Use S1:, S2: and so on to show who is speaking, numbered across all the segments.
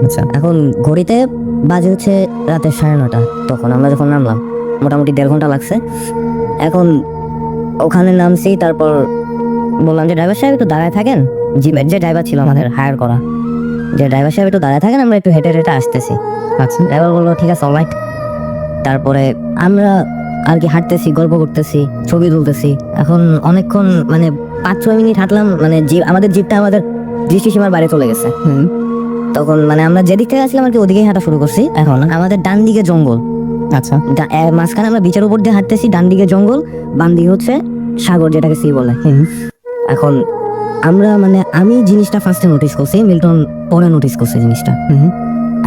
S1: আচ্ছা,
S2: এখন ঘড়িতে বাজে হচ্ছে রাতে 9:30। তখন আমরা যখন নামলাম মোটামুটি 1.5 ঘন্টা লাগছে। এখন ওখানে নামছি, তারপর বললাম যে ড্রাইভার সাহেব একটু দাঁড়ায় থাকেন। জিপের যে ড্রাইভার ছিল আমাদের হায়ার করা, যে ড্রাইভার সাহেব একটু দাঁড়ায় থাকেন, আমরা একটু হেঁটে হেঁটে আসতেছি।
S1: আচ্ছা,
S2: ড্রাইভার বললো ঠিক আছে, অলরাইট। তারপরে আমরা আর কি হাঁটতেছি, গল্প করতেছি, ছবি তুলতেছি। এখন অনেকক্ষণ মানে 5-6 মিনিট হাঁটলাম, মানে আমাদের জিপটা আমাদের দৃষ্টিসীমার বাইরে চলে গেছে। তখন মানে আমরা যেদিক থেকে আসলাম আর কি ওদিকেই হাঁটা শুরু করছি। এখন আমাদের ডান দিকে জঙ্গল,
S1: আচ্ছা,
S2: মাঝখানে আমরা বিচের উপর দিয়ে হাঁটতেছি, ডান দিকে জঙ্গল, বাম দিকে হচ্ছে সাগর, যেটাকে সি বলে। এখন আমরা মানে আমি জিনিসটা ফার্স্টে নোটিস করছি, মিল্টন পরে নোটিস করছে জিনিসটা।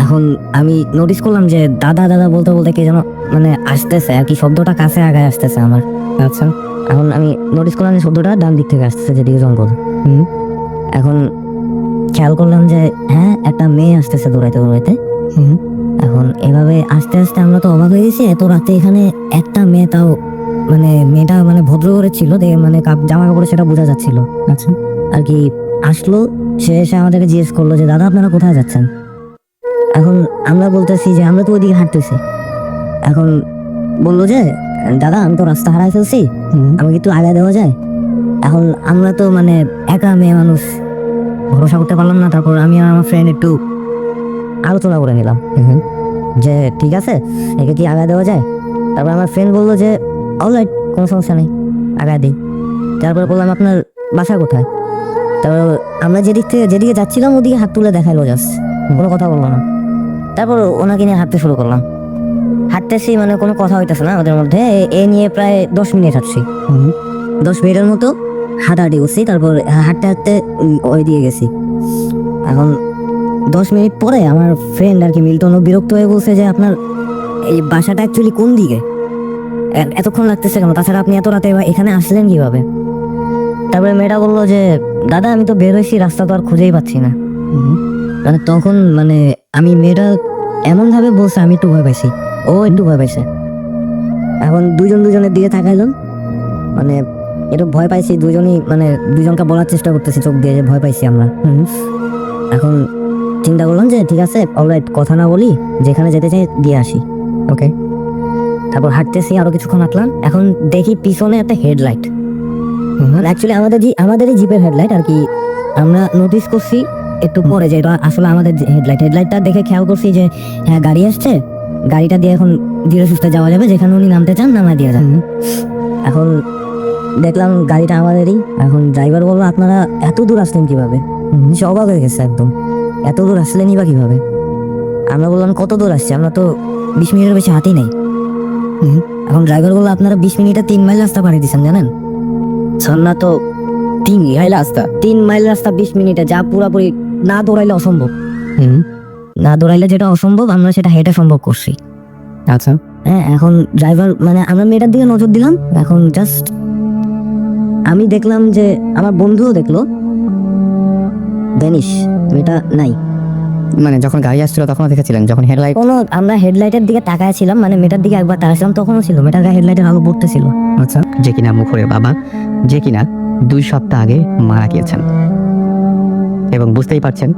S2: এখন আমি নোটিস করলাম যে দাদা দাদা বলতে বলতে কে যেন মানে আসতেছে আর কি, শব্দটা কাছে আগায় আসতেছে আমার।
S1: আচ্ছা,
S2: এখন আমি নোটিস করলাম যে শব্দটা ডান দিক থেকে আসতেছে, যেদিকে জঙ্গল। এখন খেয়াল করলাম যে হ্যাঁ, একটা মেয়ে আসতেছে দৌড়াইতে দৌড়াইতে। এখন এভাবে আস্তে আস্তে আমরা তো অবাক হয়ে গেছি, এত রাতে এখানে একটা মেয়ে, তাও মানে মেয়েটা মানে ভদ্র করে ছিল, দেখে মানে জামা কাপড়ে সেটা বোঝা যাচ্ছিল।
S1: আচ্ছা,
S2: আর কি আসলো, সে এসে আমাদেরকে জিজ্ঞেস করলো যে দাদা আপনারা কোথায় যাচ্ছেন। এখন আমরা বলতেছি যে আমরা তো ওইদিকে হাঁটতেছি। এখন বললো যে দাদা আমি তো রাস্তা হারাই ফেলছি, আমাকে একটু আগে দেওয়া যায়। এখন আমরা তো মানে একা মেয়ে মানুষ, ভরসা করতে পারলাম না। তারপর আমি আর আমার ফ্রেন্ড একটু আলোচনা করে নিলাম যে ঠিক আছে, একে কি আগা দেওয়া যায়। তারপর আমার ফ্রেন্ড বললো যে অলরাইট, কোনো সমস্যা নেই, আগা দিই। তারপরে বললাম আপনার বাসা কোথায়। তারপর আমরা যেদিকে যাচ্ছিলাম ওদিকে হাত তুলে দেখাইলো, জাস্ট কোনো কথা বললো না। তারপর ওনাকে নিয়ে হাঁটতে শুরু করলাম। হাঁটতেছি মানে কোনো কথা হইতেছে না ওদের মধ্যে, এ নিয়ে প্রায় 10 মিনিট হাঁটছি। 10 মিনিটের মতো হাঁটাহাঁটি করছি। তারপর হাঁটতে হাঁটতে ওই দিয়ে গেছি। এখন 10 মিনিট পরে আমার ফ্রেন্ড আর কি মিল্টন বিরক্ত হয়ে বলছে যে আপনার এই বাসাটা অ্যাকচুয়ালি কোন দিকে, এতক্ষণ লাগতেছে কেন, তাছাড়া আপনি এত রাতে এখানে আসলেন কিভাবে। তারপরে মেয়েটা বললো যে দাদা আমি তো বের হয়েছি, রাস্তা তো আর খুঁজেই পাচ্ছি না। মানে তখন মানে আমি মেয়েটা এমন ভাবে বলছে, আমি একটু ভয় পাইছি, ও একটু ভয় পাইছে। এখন দুজনের দিকে তাকাইলাম, মানে একটু ভয় পাইছি দুজনই, মানে দুজনকে বলার চেষ্টা করতেছি চোখ দিয়ে যে ভয় পাইছি আমরা। এখন চিন্তা করলাম যে ঠিক আছে, অলরাইট, কথা না বলি, যেখানে যেতে চাই দিয়ে আসি। ওকে, তারপর হাঁটতেছি, আরো কিছুক্ষণ হাঁটলাম। এখন দেখি পিছনে একটা হেডলাইট, অ্যাকচুয়ালি আমাদেরই জিপের হেডলাইট আর কি। আমরা নোটিস করছি একটু পরে যে এটা আসলে আমাদের হেডলাইটটা দেখে খেয়াল করছি যে হ্যাঁ গাড়ি আসছে, গাড়িটা দিয়ে এখন ধীরে সুস্থে যাওয়া যাবে, যেখানে উনি নামতে চান নামায় দিয়ে যান। এখন দেখলাম গাড়িটা আমাদেরই। এখন ড্রাইভার বললো আপনারা এত দূর আসলেন কিভাবে। সে অবাক হয়ে গেছে একদম, এত দূর আসলেনই বা কিভাবে। আমরা বললাম কত দূর আসছে, আমরা তো 20 মিনিটের বেশি হাঁটি নাই। এখন ড্রাইভার বললো আপনারা 20 মিনিটে 3 মাইল রাস্তা পাড়ি দিচ্ছেন জানেন। না তো 3 মাইল রাস্তা, 3 মাইল রাস্তা 20 মিনিটে, যা পুরাপুরি না দৌড়াইলে অসম্ভব। না দৌড়াইলে যেটা অসম্ভব আমরা সেটা হেঁটে সম্ভব করছি।
S1: আচ্ছা,
S2: হ্যাঁ, এখন ড্রাইভার মানে আমরা মেয়েটার দিকে নজর দিলাম। এখন জাস্ট আমি দেখলাম যে আমার বন্ধুও দেখলো, ভ্যানিশ, মেয়েটা নাই।
S1: মানে যখন গাড়ি আসছিল তখনও দেখেছিলেন, যখন হেডলাইট?
S2: আমরা হেডলাইটের দিকে তাকাইছিলাম, মানে মেয়েটার দিকে একবার তাকাইছিলাম, তখনও ছিল, মেয়েটার গায়ে হেডলাইটের আলো পড়তেছিল।
S1: আচ্ছা, যে কিনা মুখরের বাবা, যে কিনা 2 সপ্তাহ আগে মারা গিয়েছেন। এবং বুঝতেই পারছেন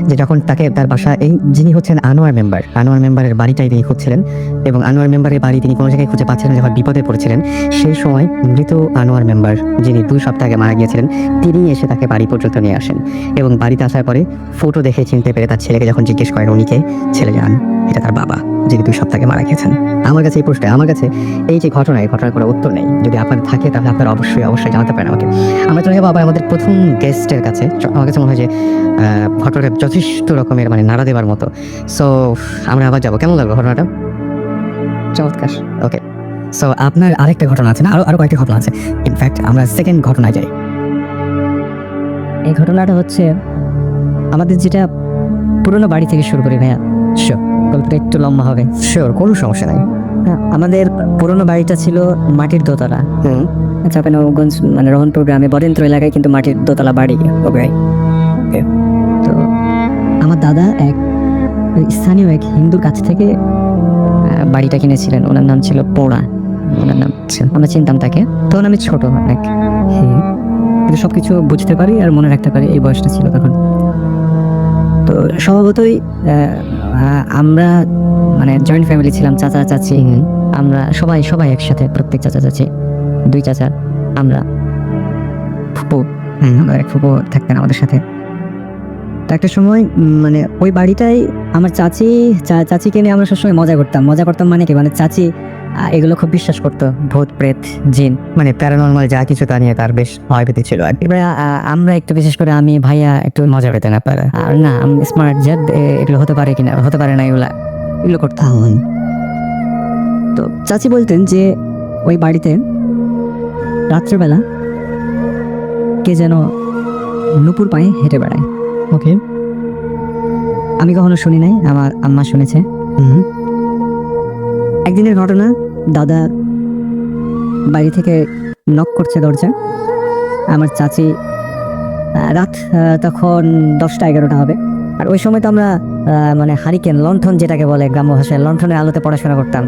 S1: যে যখন তাকে তার বাসা, এই যিনি হচ্ছেন আনোয়ার মেম্বারের বাড়িটাই তিনি খুঁজছিলেন, এবং আনোয়ার মেম্বারের বাড়ি তিনি কোনো জায়গায় খুঁজে পাচ্ছিলেন, যখন বিপদে পড়েছিলেন সেই সময় মৃত আনোয়ার মেম্বার, যিনি 2 সপ্তাহ আগে মারা গিয়েছিলেন, তিনি এসে তাকে বাড়ি পর্যন্ত নিয়ে আসেন। এবং বাড়িতে আসার পরে ফটো দেখে চিনতে পেরে তার ছেলেকে যখন জিজ্ঞেস করেন উনিকে, ছেলে জানান এটা তার বাবা, যিনি 2 সপ্তাহ আগে মারা গিয়েছেন। আমার কাছে এই যে ঘটনার কোনো উত্তর নেই। যদি আপনার থাকে তাহলে আপনারা অবশ্যই জানাতে পারেন আমাকে। আমরা চলে যাবো আবার আমাদের প্রথম গেস্টের কাছে। আমার কাছে মনে হয় যে ঘটনাটা যথেষ্ট রকমের মানে নাড়া দেবার মতো। সো আমরা আবার যাবো, কেমন লাগলো ঘটনাটা?
S2: চমৎকার।
S1: ওকে, সো আপনার আরেকটা ঘটনা আছে না? আরো কয়েকটা ঘটনা আছে। ইনফ্যাক্ট আমরা সেকেন্ড ঘটনায় যাই।
S2: এই ঘটনাটা হচ্ছে আমাদের যেটা পুরোনো বাড়ি থেকে শুরু করি ভাইয়া।
S1: শিওর,
S2: গল্পটা একটু লম্বা হবে।
S1: শিওর, কোনো সমস্যা নাই।
S2: আমাদের পুরোনো বাড়িটা ছিল মাটির দোতলা। চাঁপাইনবাবগঞ্জ মানে রহনপুর গ্রামে বরেন্দ্র এলাকায় কিন্তু মাটির দোতলা বাড়ি। ওকে, তো আমার দাদা স্থানীয় এক হিন্দুর কাছ থেকে বাড়িটা কিনেছিলেন। ওনার নাম ছিল পোড়া, ওনার নাম আমরা চিনতাম তাকে। তখন আমি ছোট অনেক, কিন্তু সবকিছু বুঝতে পারি আর মনে রাখতে পারি, এই বয়সটা ছিল তখন। তো তো স্বভাবতই আমরা মানে জয়েন্ট ফ্যামিলি ছিলাম, চাচা চাচি, আমরা সবাই সবাই একসাথে, প্রত্যেক চাচা চাচি, 2 চাচা, আমরা ফুপু, আমার এক ফুপু থাকতেন আমাদের সাথে। তো একটা সময় মানে ওই বাড়িটাই আমার চাচিকে নিয়ে আমরা সবসময় মজা করতাম মানে কি, মানে চাচি এগুলো খুব বিশ্বাস করতো, ভূত প্রেত জিন,
S1: মানে প্যারানর্মাল যা কিছু তা নিয়ে তার বেশ ভয়ভীতি ছিল আর কি।
S2: এবারে আমরা একটু বিশেষ করে আমি ভাইয়া একটু
S1: মজা পেতেন আপনারা?
S2: আর না, আমি স্মার্ট যে এগুলো হতে পারে কিনা, হতে পারে না, এগুলো করতাম। তো চাচি বলতেন যে ওই বাড়িতে রাত্রেবেলা কে যেন নুপুর পায়ে হেঁটে বেড়ায়।
S1: ওকে।
S2: আমি কখনো শুনি নাই, আমার আম্মা শুনেছে। একদিনের ঘটনা, দাদা বাড়ি থেকে নক করছে দরজা। আমার চাচি রাত তখন 10টা-11টা হবে। আর ওই সময় তো আমরা মানে হারিকেন, লণ্ঠন যেটাকে বলে গ্রাম্য ভাষায়, লণ্ঠনের আলোতে পড়াশোনা করতাম।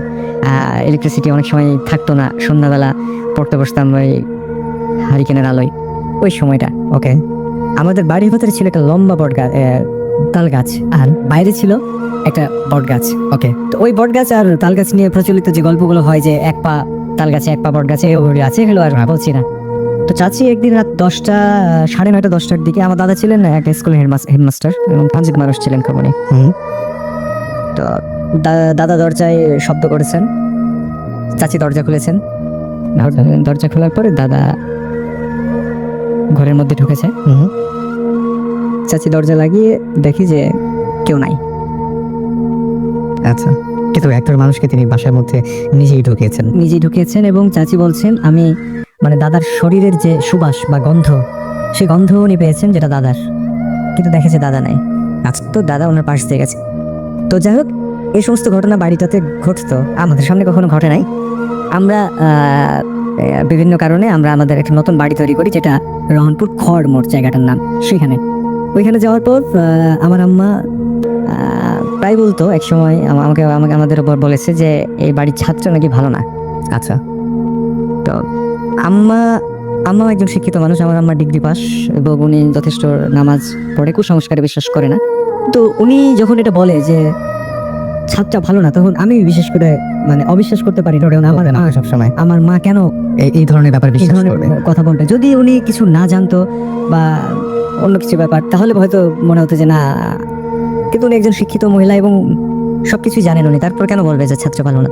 S2: ইলেকট্রিসিটি অনেক সময় থাকতো না, সন্ধ্যাবেলা পড়তে বসতাম ওই হারিকেনের আলোয়। ওই সময়টা
S1: ওকে।
S2: আমাদের বাড়ির ভেতরে ছিল একটা লম্বা তাল গাছ, আর বাইরে ছিল একটা বট গাছ।
S1: ওকে।
S2: তো ওই বট গাছ আর তাল গাছ নিয়ে প্রচলিত যে গল্পগুলো হয় যে 1 পা তাল গাছে 1 পা বট গাছে, এগুলো আছে, এগুলো আর বলছি না। তো চাচি একদিন রাত 10টা, 9:30, 10টার দিকে, আমার দাদা ছিলেন একটা স্কুলের হেডমাস্টার এবং পাঞ্জিত মানুষ ছিলেন খুব উনি। তো দাদা দরজায় শব্দ করেছেন, চাচি দরজা খুলেছেন। দরজা খোলার পরে দাদা ঘরের মধ্যে ঢুকেছে। চাচি দরজা লাগিয়ে দেখি যে কেউ নাই।
S1: আচ্ছা, কিন্তু একজন মানুষকে তিনি বাসার মধ্যে নিজেই ঢুকিয়েছেন
S2: এবং চাচি বলছেন আমি মানে দাদার শরীরের যে সুবাস বা গন্ধ, সেই গন্ধ উনি পেয়েছেন যেটা দাদার, কিন্তু দেখেছে দাদা নাই। আচ্ছা, তো দাদা ওনার পাশ দিয়ে গেছে। তো যাই হোক, এই সমস্ত ঘটনা বাড়িটাতে ঘটতো, আমাদের সামনে কখনো ঘটে নাই। আমরা বিভিন্ন কারণে আমরা আমাদের একটা নতুন বাড়ি তৈরি করি, যেটা রহনপুর খড় মোড় জায়গাটার নাম। ওইখানে যাওয়ার পর আমার আম্মা প্রায় বলতো, এক সময় আমাদের উপর বলেছে যে এই বাড়ির ছাদটা নাকি ভালো না।
S1: আচ্ছা।
S2: তো আম্মা একজন শিক্ষিত মানুষ, আমার আম্মা ডিগ্রি পাস, এবং উনি যথেষ্ট নামাজ পড়ে, কুসংস্কারে বিশ্বাস করে না। তো উনি যখন এটা বলে যে ছাদটা ভালো না, তখন আমি বিশেষ করে মানে অবিশ্বাস করতে পারি না।
S1: সবসময়
S2: আমার মা কেন
S1: এই ধরনের ব্যাপার বিশ্বাস করবে?
S2: কথা বলতে, যদি উনি কিছু না জানতো বা অন্য কিছু ব্যাপার, তাহলে হয়তো মনে হতো যে না, কিন্তু উনি একজন শিক্ষিত মহিলা এবং সবকিছুই জানেন উনি, তারপর কেন বলবে যে ছাত্র ভালো না?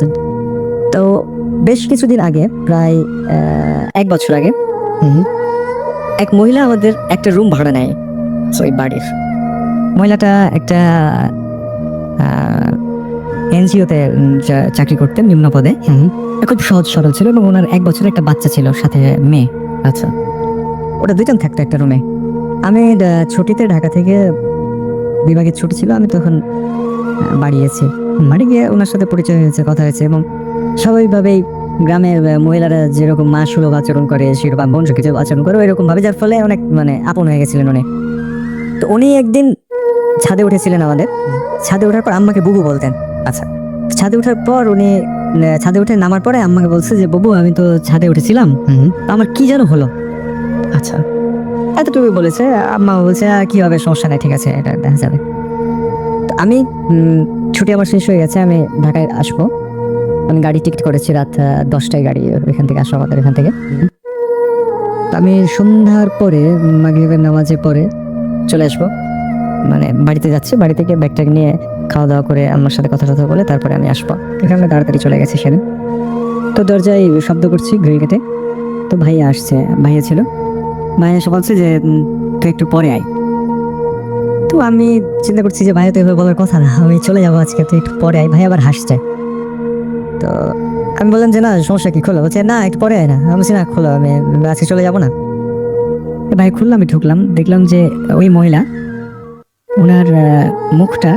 S2: তো বেশ কিছুদিন আগে, প্রায় 1 বছর আগে, এক মহিলা আমাদের একটা রুম ভাড়া নেয় ওই বাড়ির। মহিলাটা একটা এনজিওতে চাকরি করতেন, নিম্ন পদে। খুব সহজ সরল ছিল এবং ওনার 1 বছরের একটা বাচ্চা ছিল, সাথে মেয়ে।
S1: আচ্ছা।
S2: ওটা 2জন থাকতো একটা রুমে। আমি ছুটিতে ঢাকা থেকে বিভাগের ছুটি ছিল, আমি তখন বাড়ি গিয়ে ওনার সাথে পরিচয় হয়েছে, কথা হয়েছে, এবং স্বাভাবিকভাবেই গ্রামের মহিলারা যেরকম মা সুলভ আচরণ করে, সেরকম বোন কিছু আচরণ করে, ওইরকম ভাবে, যার ফলে অনেক মানে আপন হয়ে গেছিলেন উনি। তো উনি একদিন ছাদে উঠেছিলেন আমাদের। ছাদে ওঠার পর আম্মাকে বুবু বলতেন। আচ্ছা, ছাদে ওঠার পর উনি ছাদে উঠে নামার পরে আম্মাকে বলছে যে বুবু, আমি তো ছাদে উঠেছিলাম, আমার কি যেন হলো।
S1: আচ্ছা,
S2: এতটুকু বলেছে। আম্মা বলছে কি হবে, সমস্যা নাই, ঠিক আছে, এটা দেখা যাবে। তো আমি ছুটি আমার শেষ হয়ে গেছে, আমি ঢাকায় আসবো। আমি গাড়ি টিকিট করেছি রাত 10টায়, গাড়ি এখান থেকে আসবো, আমাদের এখান থেকে। তো আমি সন্ধ্যার পরে, মাগরিবের নামাজের পরে চলে আসবো, মানে বাড়িতে যাচ্ছি। বাড়ি থেকে ব্যাগটা নিয়ে খাওয়া দাওয়া করে আমার সাথে কথা বলে তারপরে আমি আসবো। এখানে তাড়াতাড়ি চলে গেছি সেদিন। তো দরজায় শব্দ করছি, ঘড়ি কেটে। তো ভাইয়া আসছে, ভাইয়া ছিল। ভাইয়া এসে বলছে যে তুই একটু পরে আয়। তো আমি চিন্তা করছি যে ভাইয়া তো এভাবে বলার কথা না, আমি চলে যাবো আজকে, তুই একটু পরে আয়। ভাই আবার হাসছে। তো আমি বললাম যে না, সমস্যা কি, খোলো। বলছে না, একটু পরে আয় না। আমি বলছি না, খোলো, আমি আজকে চলে যাবো না। ভাই খুললাম, আমি ঢুকলাম, দেখলাম যে ওই মহিলা, ওনার মুখটা,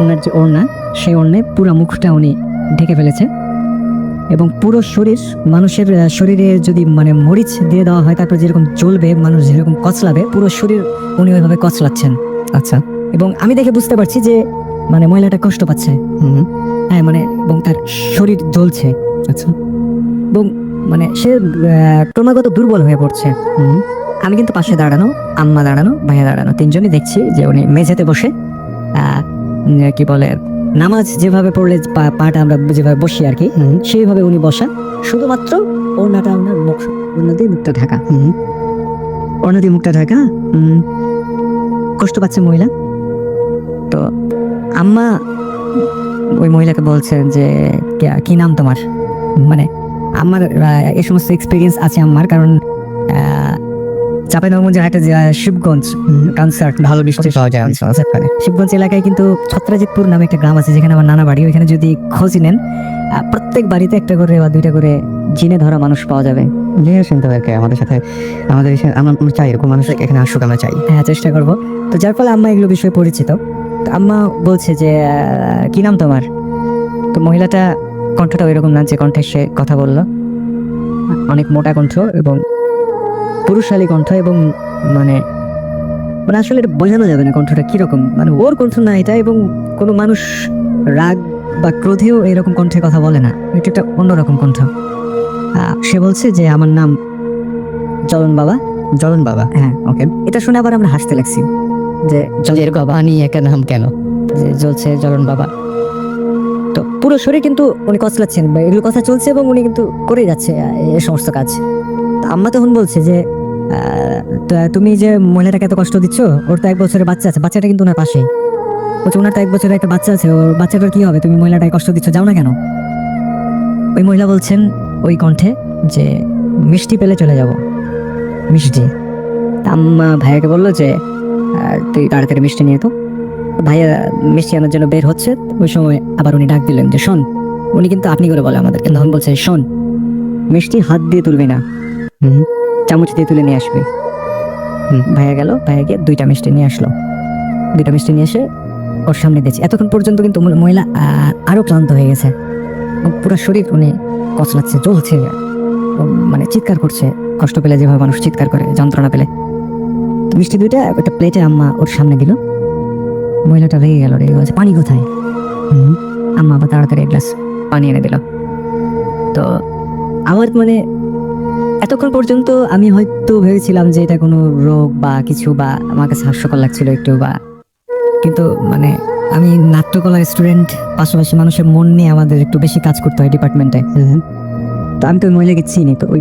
S2: ওনার যে ওড়না, সেই ওড়নায় পুরো মুখটা উনি ঢেকে ফেলেছে, এবং পুরো শরীর, মানুষের শরীরে যদি মানে মরিচ দিয়ে দেওয়া হয় তারপর যেরকম জ্বলবে, মানুষ যেরকম কচলাবে, পুরো শরীর উনি ওইভাবে কচলাচ্ছেন।
S1: আচ্ছা।
S2: এবং আমি দেখে বুঝতে পারছি যে মানে মহিলাটা কষ্ট পাচ্ছে। হ্যাঁ, মানে এবং তার শরীর জ্বলছে।
S1: আচ্ছা।
S2: এবং মানে সে ক্রমাগত দুর্বল হয়ে পড়ছে। আমি কিন্তু পাশে দাঁড়ানো, আম্মা দাঁড়ানো, ভাইয়া দাঁড়ানো, 3জনই দেখছি যে উনি মেঝেতে বসে কি বলে নামাজ যেভাবে পড়লে পাটা আমরা যেভাবে বসি আর কি, সেইভাবে উনি বসা, শুধুমাত্র ওড়নাটা ওনার মুখ, ওড়না দিয়ে মুখটা ঢাকা, ওড়না দিয়ে মুখটা ঢাকা। কষ্ট পাচ্ছে মহিলা। তো আম্মা ওই মহিলাকে বলছেন যে কি নাম তোমার, মানে আমার এই সমস্ত এক্সপিরিয়েন্স আছে আমার, কারণ চাঁপাইনবাবগঞ্জের একটা শিবগঞ্জ কনসার্ট ভালো বৃষ্টি পাওয়া যায় শিবগঞ্জ এলাকায় কিন্তু ছত্রাজিতপুর নামে একটা গ্রাম আছে যেখানে আমার নানা বাড়ি। ওইখানে যদি খোঁজ নেন প্রত্যেক বাড়িতে একটা করে বা দুইটা করে জিনে ধরা মানুষ পাওয়া যাবে।
S1: শুনতে পারে আমাদের সাথে, আমাদের আমরা চাই এরকম মানুষ এখানে আসুক, আমরা চাই।
S2: হ্যাঁ, চেষ্টা করব। তো যার ফলে আম্মা এগুলো বিষয়ে পরিচিত। তো আম্মা বলছে যে কি নাম তোমার। তো মহিলাটা কণ্ঠটা ওইরকম না যে কণ্ঠে সে কথা বললো, অনেক মোটা কণ্ঠ এবং পুরুষালী কণ্ঠ, এবং মানে মানে আসলে এটা বোঝানো যাবে না কণ্ঠটা কিরকম, মানে ওর কণ্ঠ না এটা, এবং কোনো মানুষ রাগ বা ক্রোধেও এরকম কণ্ঠে কথা বলে না, এটা একটা অন্যরকম কণ্ঠ। সে বলছে যে আমার নাম জলন বাবা।
S1: জলন বাবা,
S2: হ্যাঁ, ওকে। এটা শুনে আবার আমরা হাসতে লাগছি যে
S1: এরকম বাবা নিয়ে একটা নাম কেন,
S2: যে জ্বলছে জলন বাবা। তো পুরো শরীর কিন্তু উনি কচলাচ্ছেন, এগুলো কথা চলছে এবং উনি কিন্তু করেই যাচ্ছে এই সমস্ত কাজ। আম্মা তখন বলছে যে তুমি যে মহিলাটাকে এত কষ্ট দিচ্ছ, ওর তো 1 বছরের বাচ্চা আছে, বাচ্চাটা কিন্তু ওনার পাশেই। বলছে ওনার তো 1 বছরের একটা বাচ্চা আছে, ওর বাচ্চাটার কি হবে, তুমি মহিলাটাকে কষ্ট দিচ্ছ, যাও না কেন। ওই মহিলা বলছেন ওই কণ্ঠে যে মিষ্টি পেলে চলে যাব, মিষ্টি। আম্মা ভাইয়াকে বললো যে তুই তাড়াতাড়ি মিষ্টি নিয়ে তো। ভাইয়া মিষ্টি আনার জন্য বের হচ্ছে, ওই সময় আবার উনি ডাক দিলেন যে শোন। উনি কিন্তু আপনি করে বলে আমাদেরকে, তখন বলছে শোন, মিষ্টি হাত দিয়ে তুলবি না, চামচ দিয়ে তুলে নিয়ে আসবি। ভাইয়া গেল, ভাইয়া গিয়ে 2টা মিষ্টি নিয়ে আসলো। 2টা মিষ্টি নিয়ে এসে ওর সামনে দিয়েছে। এতক্ষণ পর্যন্ত কিন্তু মহিলা আরো ক্লান্ত হয়ে গেছে, পুরো শরীর উনি কচলাচ্ছে, জ্বলছে, মানে চিৎকার করছে, কষ্ট পেলে যেভাবে মানুষ চিৎকার করে যন্ত্রণা পেলে। মিষ্টি 2টা একটা প্লেটে আম্মা ওর সামনে দিল। মহিলাটা রেগে গেল, রেগে বলছে পানি কোথায়। আম্মা আবার তাড়াতাড়ি 1 গ্লাস পানি এনে দিল। তো আমার মানে এতক্ষণ পর্যন্ত আমি হয়তো ভেবেছিলাম যে এটা কোনো রোগ বা কিছু, বা আমার কাছে হাস্যকর লাগছিল একটু, বা কিন্তু মানে আমি নাট্যকলা স্টুডেন্ট, পাশাপাশি মানুষের মন নিয়ে আমাদের একটু বেশি কাজ করতে হয় ডিপার্টমেন্টে। তো আমি তো ওই মহিলাকে চিনি, তো ওই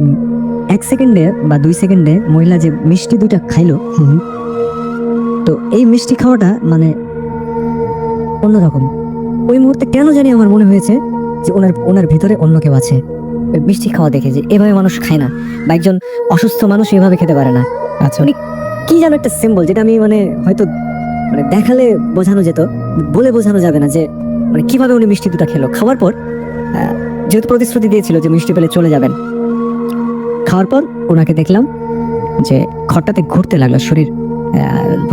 S2: 1 সেকেন্ডে বা 2 সেকেন্ডে মহিলা যে মিষ্টি 2টা খাইলো, তো এই মিষ্টি খাওয়াটা মানে অন্যরকম। ওই মুহূর্তে কেন জানি আমার মনে হয়েছে যে ওনার ভিতরে অন্য কেউ আছে। মিষ্টি খাওয়া দেখে যে এভাবে মানুষ খায় না, বা একজন অসুস্থ মানুষ এভাবে খেতে পারে না।
S1: আচ্ছা,
S2: উনি কি যেন একটা সিম্বল, যেটা আমি মানে হয়তো মানে দেখালে বোঝানো যেত, বলে বোঝানো যাবে না যে মানে কিভাবে উনি মিষ্টি 2টা খেলো। খাওয়ার পর যেহেতু প্রতিশ্রুতি দিয়েছিল যে মিষ্টি পেলে চলে যাবেন, খাওয়ার পর ওনাকে দেখলাম যে ঘরটাতে ঘুরতে লাগলো, শরীর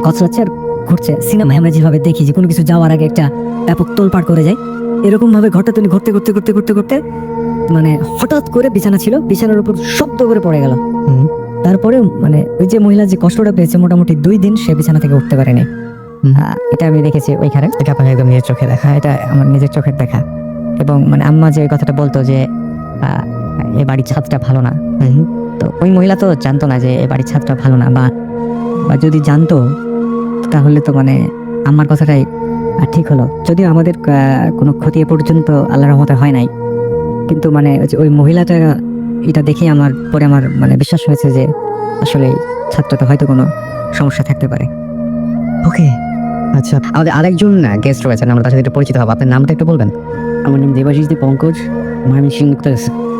S2: কচলাচ্ছে আর ঘুরছে। সিনেমায় আমরা যেভাবে দেখি যে কোনো কিছু যাওয়ার আগে একটা ব্যাপক তোলপাড় করে যায়, এরকম ভাবে ঘরটা তিনি ঘুরতে ঘুরতে ঘুরতে ঘুরতে ঘুরতে মানে হঠাৎ করে বিছানা ছিল, বিছানার উপর শব্দ করে পড়ে গেল। তারপরে মানে ওই যে মহিলা যে কষ্টটা পেয়েছে, মোটামুটি 2 দিন সে বিছানা থেকে উঠতে পারেনি। এটা আমি দেখেছি ওইখানে,
S1: এটা আপনার একদম নিজের চোখে দেখা।
S2: এটা আমার নিজের চোখের দেখা। এবং মানে আম্মা যে ওই কথাটা বলতো যে এ বাড়ির ছাদটা ভালো না, তো ওই মহিলা তো জানতো না যে এ বাড়ির ছাদটা ভালো না, বা যদি জানতো তাহলে তো মানে আমার কথাটাই ঠিক হলো। যদিও আমাদের কোনো ক্ষতি এ পর্যন্ত আল্লাহর রহমতে হয় নাই, কিন্তু মানে ওই মহিলাটা এটা দেখে আমার পরে আমার মানে বিশ্বাস হয়েছে যে আসলে ছাত্রটা হয়তো কোনো সমস্যা থাকতে পারে।
S1: ওকে, আচ্ছা, আমাদের আরেকজন গেস্ট রয়েছেন, আমরা তার সাথে একটু পরিচিত হবো। আপনার নামটা একটু বলবেন?
S2: আমার নাম দেবাশিস দে পঙ্কজ,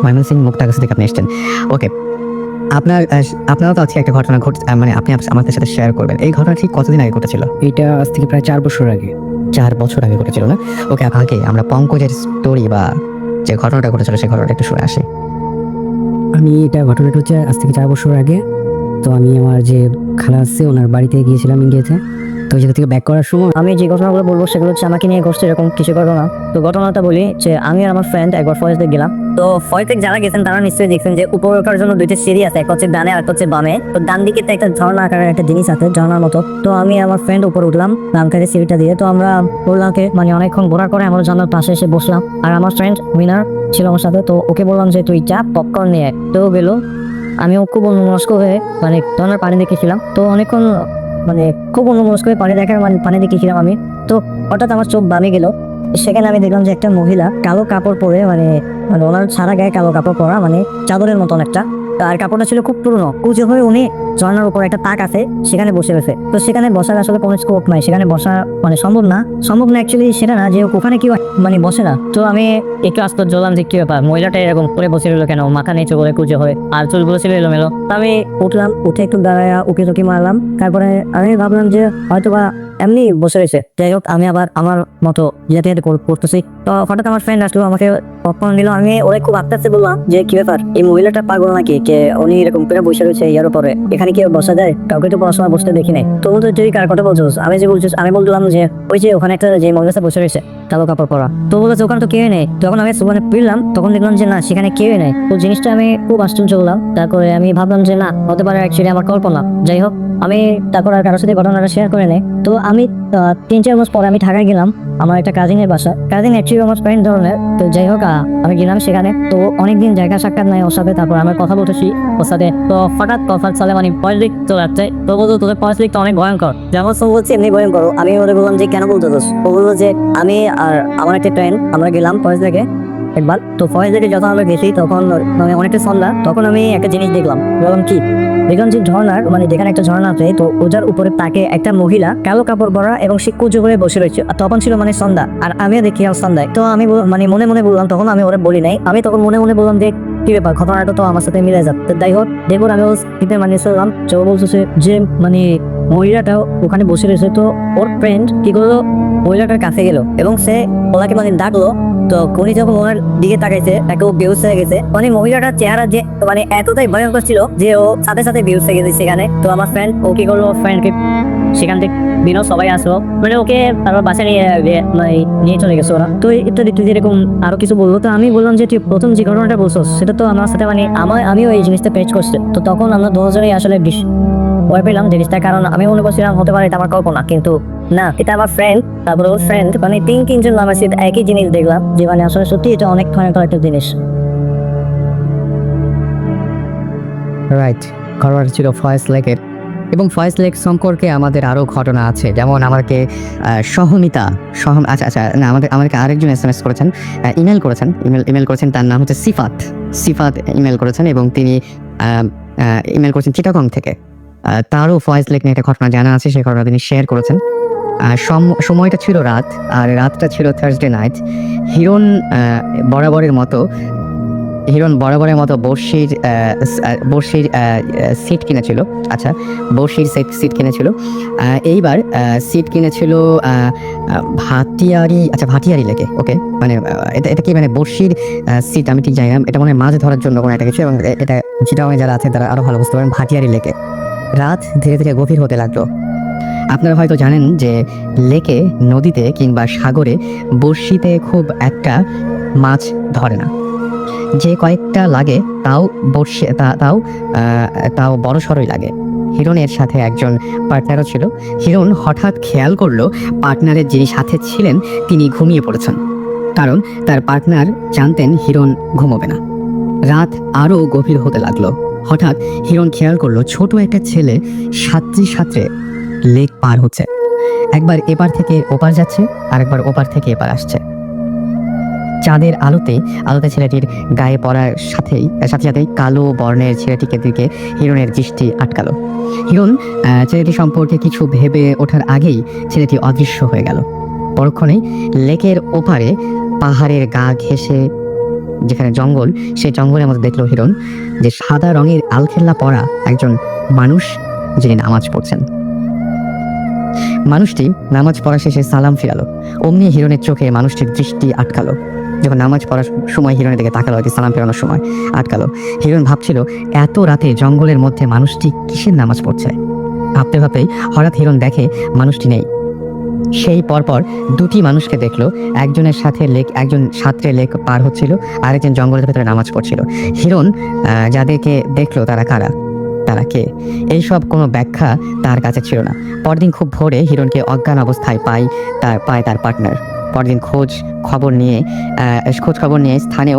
S1: ময়মনসিংহ মুক্তাগাছা থেকে আপনি এসেছেন। ওকে, আপনারও তো আজকে একটা ঘটনা মানে আপনি আমাদের সাথে শেয়ার করবেন। এই ঘটনা ঠিক কতদিন আগে ঘটেছিল?
S2: এটা আজ থেকে প্রায় 4 বছর আগে।
S1: 4 বছর আগে ঘটেছিল না? ওকে, আগে আমরা পঙ্কজের স্টোরি বা যে ঘটনাটা ঘটেছিল সেই ঘটনাটা একটু শুনে আসি।
S2: ঘটনাটা হচ্ছে আজ থেকে 4 বছর আগে। তো আমি আমার যে খালা আছে ওনার বাড়িতে গিয়েছিলাম ইন্ডিয়াতে। তো ওই জায়গা থেকে ব্যাক করার সময় আমি যে ঘটনাগুলো বলবো সেগুলো হচ্ছে আমাকে নিয়ে ঘটছে এরকম কিছু ঘটনা। তো ঘটনাটা বলি যে আমি আর আমার ফ্রেন্ড একবার ফরেস্টে গেলাম। তো ফরেস্টে যারা গেছেন তারা নিশ্চয়ই দেখছেন যে উপরে ওঠার জন্য 2টা সিঁড়ি আছে, একটা হচ্ছে ডানে আর একটা হচ্ছে বামে। তো ডান দিকে একটা ঝর্ণা আকারের একটা জিনিস আছে, ঝর্ণার মতো। তো আমি আমার ফ্রেন্ড উপরে উঠলাম বামকারে সিঁড়িটা দিয়ে। তো আমরা উঠলামকে মানে অনেকক্ষণ ঘোরার পরে আমরা ঝর্ণার পাশে এসে বসলাম, আর আমার ফ্রেন্ড উইনার ছিল আমার সাথে। তো ওকে বললাম যে তুই চা পপকর্ন নিয়ে। তো গেলো, আমি খুব অন্যমনস্ক হয়ে মানে ঝর্ণার পানি দেখেছিলাম। তো অনেকক্ষণ মানে খুব অন্যমনস্ক হয়ে পানি দেখার মানে পানি দেখেছিলাম আমি। তো হঠাৎ আমার চোখ বামে গেল, সেখানে আমি দেখলাম যে একটা মহিলা কালো কাপড় পরে মানে মানে ওনার সারা গায়ে কালো কাপড় পরা, মানে চাদরের মতন একটা, আর কাপড়টা ছিল খুব পুরনো কুচে হয়ে, উনি ঝর্ণার উপর একটা তাক আছে সেখানে বসে রয়েছে। তো সেখানে বসার আসলে কোনো স্কোপ নাই, সেখানে বসা মানে সম্ভব না অ্যাকচুয়ালি সেটা না যে ওখানে কেউ মানে বসে না। তো আমি একটু আশ্চর্য হলাম যে কি ব্যাপার, মহিলাটা এরকম করে বসে রইলো কেন, মাথা নিচু করে কুচে হয়ে, আর চুলগুলো ছিল এলোমেলো। তো আমি উঠলাম, উঠে একটু দাঁড়ায়া উকি টুকি মারলাম, তারপরে আমি ভাবলাম যে হয়তো বা এমনি বসে রয়েছে। যাই হোক, আমি আবার আমার মতো যেতে যেতে করতেছি। তো হঠাৎ আমার ফ্রেন্ড আসলো, আমাকে পপকর্ন দিল। আমি ওরে খুব আস্তে আস্তে বললাম যে কি ব্যাপার, এই মহিলাটা পাগল নাকি, কে উনি এরকম করে বসে রয়েছে ইয়ার উপরে, এখানে কেউ বসা যায়? কাউকে তো পড়াশোনা বসতে দেখি নাই। তো বলতো তুই কার কথা বলছিস? আমি যে বলছিস, আমি বললাম যে ওই যে ওখানে একটা যে মহিলা বসে রয়েছে কালো কাপড় পরা। তো বলেছে ওখানে তো কেউ নেই। তখন আমি সুবানে ফিরলাম, তখন দেখলাম যে না, সেখানে কেউ নেই। তো জিনিসটা আমি খুব আশ্চর্য হলাম। তারপরে আমি ভাবলাম যে না, হতে পারে অ্যাকচুয়ালি আমার কল্পনা। যাই হোক, আমি তারপর আর কারোর সাথে ঘটনাটা শেয়ার করে নেই। তো আমি 3-4 মাস পরে আমি ঢাকায় গেলাম আমার একটা কাজিনের বাসা। কাজিন অ্যাকচুয়ালি আমার ফ্রেন্ড ধরনের। তো যাই হোক, আমি গেলাম সেখানে। তো অনেকদিন জায়গা সাক্ষাৎ নাই ওর সাথে, তারপর আমার কথা বলতেছি ওর সাথে। তো হঠাৎ কথা চলে মানে পলিটিক চলে যাচ্ছে। তো বলতো তোদের পলিটিকটা অনেক ভয়ঙ্কর, যেমন সব বলছি এমনি ভয়ঙ্কর। আমি ওদের বললাম যে কেন বলতেছিস? ও বললো যে আমি আর আমার একটা ফ্রেন্ড আমরা গেলাম ফরেস্ট থেকে একবার। তো ফরেস্ট থেকে যখন আমরা গেছি তখন মানে অনেকটা সন্ধ্যা, তখন আমি একটা জিনিস দেখলাম। বললাম কি? দেখলাম যে ঝর্ণার মানে যেখানে একটা ঝর্ণা আছে, তো ওটার উপরে তাকে একটা মহিলা কালো কাপড় পরা এবং সে কুচু করে বসে রয়েছে। আর তখন ছিল মানে সন্ধ্যা, আর আমিও দেখি সন্ধ্যায়। তো আমি মানে মনে মনে বললাম, তখন আমি ওরা বলি নাই, আমি তখন মনে মনে বললাম যে কি ব্যাপার, ঘটনাটা তো আমার সাথে মিলে যাচ্ছে। যাই হোক, দেখুন আমি মানে শুনলাম যে ও বলতেছে যে মানে মহিলাটাও ওখানে বসে রয়েছে। তো ওর ফ্রেন্ড কি করলো, মহিলাটার কাছে গেল এবং সে ওনাকে মানে ডাকলো। তো উনি যখন ওনার দিকে তাকাইছে, তাকে ও বেহুশ হয়ে গেছে। মানে মহিলাটার চেহারা যে মানে এতটাই ভয়ঙ্কর ছিল যে ও সাথে সাথে বেহুশ হয়ে গেছে সেখানে। তো আমার ফ্রেন্ড ও কি করলো, ফ্রেন্ডকে সেখান থেকে দিনও সবাই আসলো, মানে ওকে তারপর বাসায় নিয়ে চলে গেছে ওরা। তো ইত্যাদি ইত্যাদি এরকম আরো কিছু বললো। তো আমি বললাম যে তুই প্রথম যে ঘটনাটা বলছো সেটা তো আমার সাথে মানে আমিও এই জিনিসটা পেচ করছে। তো তখন আমরা দুজনেই আসলে ভয় পেলাম জিনিসটা, কারণ আমি মনে করছিলাম হতে পারে এটা আমার কল্পনা, কিন্তু না, এটা আমার ফ্রেন্ড। তারপরে ওর ফ্রেন্ড মানে 3-3 জন আমার সাথে একই জিনিস দেখলাম, যে মানে আসলে সত্যি এটা অনেক ভয়ঙ্কর একটা জিনিস।
S1: রাইট, ঘটনাটা ছিল ফয়েজ লেকের। এবং ফয়েজ লেক সম্পর্কে আমাদের আরও ঘটনা আছে, যেমন আমাকে আচ্ছা না, আমাদেরকে আরেকজন SMS করেছেন, ইমেল করেছেন। তার নাম হচ্ছে সিফাত ইমেল করেছেন, এবং তিনি ইমেল করেছেন চিটাগং থেকে। তারও ফয়েজ লেক নিয়ে একটা ঘটনা জানা আছে, সেই ঘটনা তিনি শেয়ার করেছেন। সময়টা ছিল রাত, আর রাতটা ছিল থার্সডে নাইট। হিরণ বরাবরের মতো বর্ষির সিট কিনেছিল। আচ্ছা, বর্ষির সিট কিনেছিল। এইবার সিট কিনেছিল ভাটিয়ারি লেকে। ওকে, মানে এটা কি মানে বর্ষির সিট আমি ঠিক জানি না, এটা মনে হয় মাছ ধরার জন্য কোনো একটা কিছু, এবং এটা চিটাগাংয়ে যারা আছে তারা আরো ভালো বুঝতে পারেন। ভাটিয়ারি লেকে রাত ধীরে ধীরে গভীর হতে লাগলো। আপনারা হয়তো জানেন যে লেকে, নদীতে কিংবা সাগরে বড়শিতে খুব একটা মাছ ধরে না, যে কয়েকটা লাগে তাও তাও বড় সড়ই লাগে। হিরণের সাথে একজন পার্টনারও ছিল। হিরণ হঠাৎ খেয়াল করলো পার্টনারের যিনি সাথে ছিলেন তিনি ঘুমিয়ে পড়েছেন, কারণ তার পার্টনার জানতেন হিরণ ঘুমোবে না। রাত আরও গভীর হতে লাগলো। হঠাৎ হিরণ খেয়াল করলো ছোট একটা ছেলে সাঁতরে লেক পার হচ্ছে। একবার এপার থেকে ওপার যাচ্ছে, আর একবার ওপার থেকে এপার আসছে। চাঁদের আলোতে ছেলেটির গায়ে পড়ার সাথে কালো বর্ণের ছেলেটিকে দিকে হিরণের দৃষ্টি আটকালো। হিরণ ছেলেটি সম্পর্কে কিছু ভেবে ওঠার আগেই ছেলেটি অদৃশ্য হয়ে গেল। পরক্ষণেই লেকের ওপারে পাহাড়ের গা ঘেঁষে যেখানে জঙ্গল, সেই জঙ্গলের মধ্যে দেখলো হিরণ যে সাদা রঙের আলখেল্লা পরা একজন মানুষ, যিনি নামাজ পড়ছেন। মানুষটি নামাজ পড়া শেষে সালাম ফিরালো। অমনি হিরণের চোখে মানুষটির দৃষ্টি আটকালো। যখন নামাজ পড়ার সময় হিরণের দিকে তাকালো, আর কি সালাম ফেরানোর সময় আটকালো। হিরণ ভাবছিল এত রাতে জঙ্গলের মধ্যে মানুষটি কিসের নামাজ পড়ছে। ভাবতে ভাবতেই হঠাৎ হিরণ দেখে মানুষটি নেই। সেই পরপর দুটি মানুষকে দেখলো, একজনের সাথে একজন সাঁতরে লেক পার হচ্ছিল, আরেকজন জঙ্গলের ভেতরে নামাজ পড়ছিল। হিরণ যাদেরকে দেখলো তারা কারা, তারা কে, এইসব কোনো ব্যাখ্যা তার কাছে ছিল না। পরদিন খুব ভোরে হিরণকে অজ্ঞান অবস্থায় পায় তার পার্টনার। পরদিন খোঁজ খবর নিয়ে স্থানীয়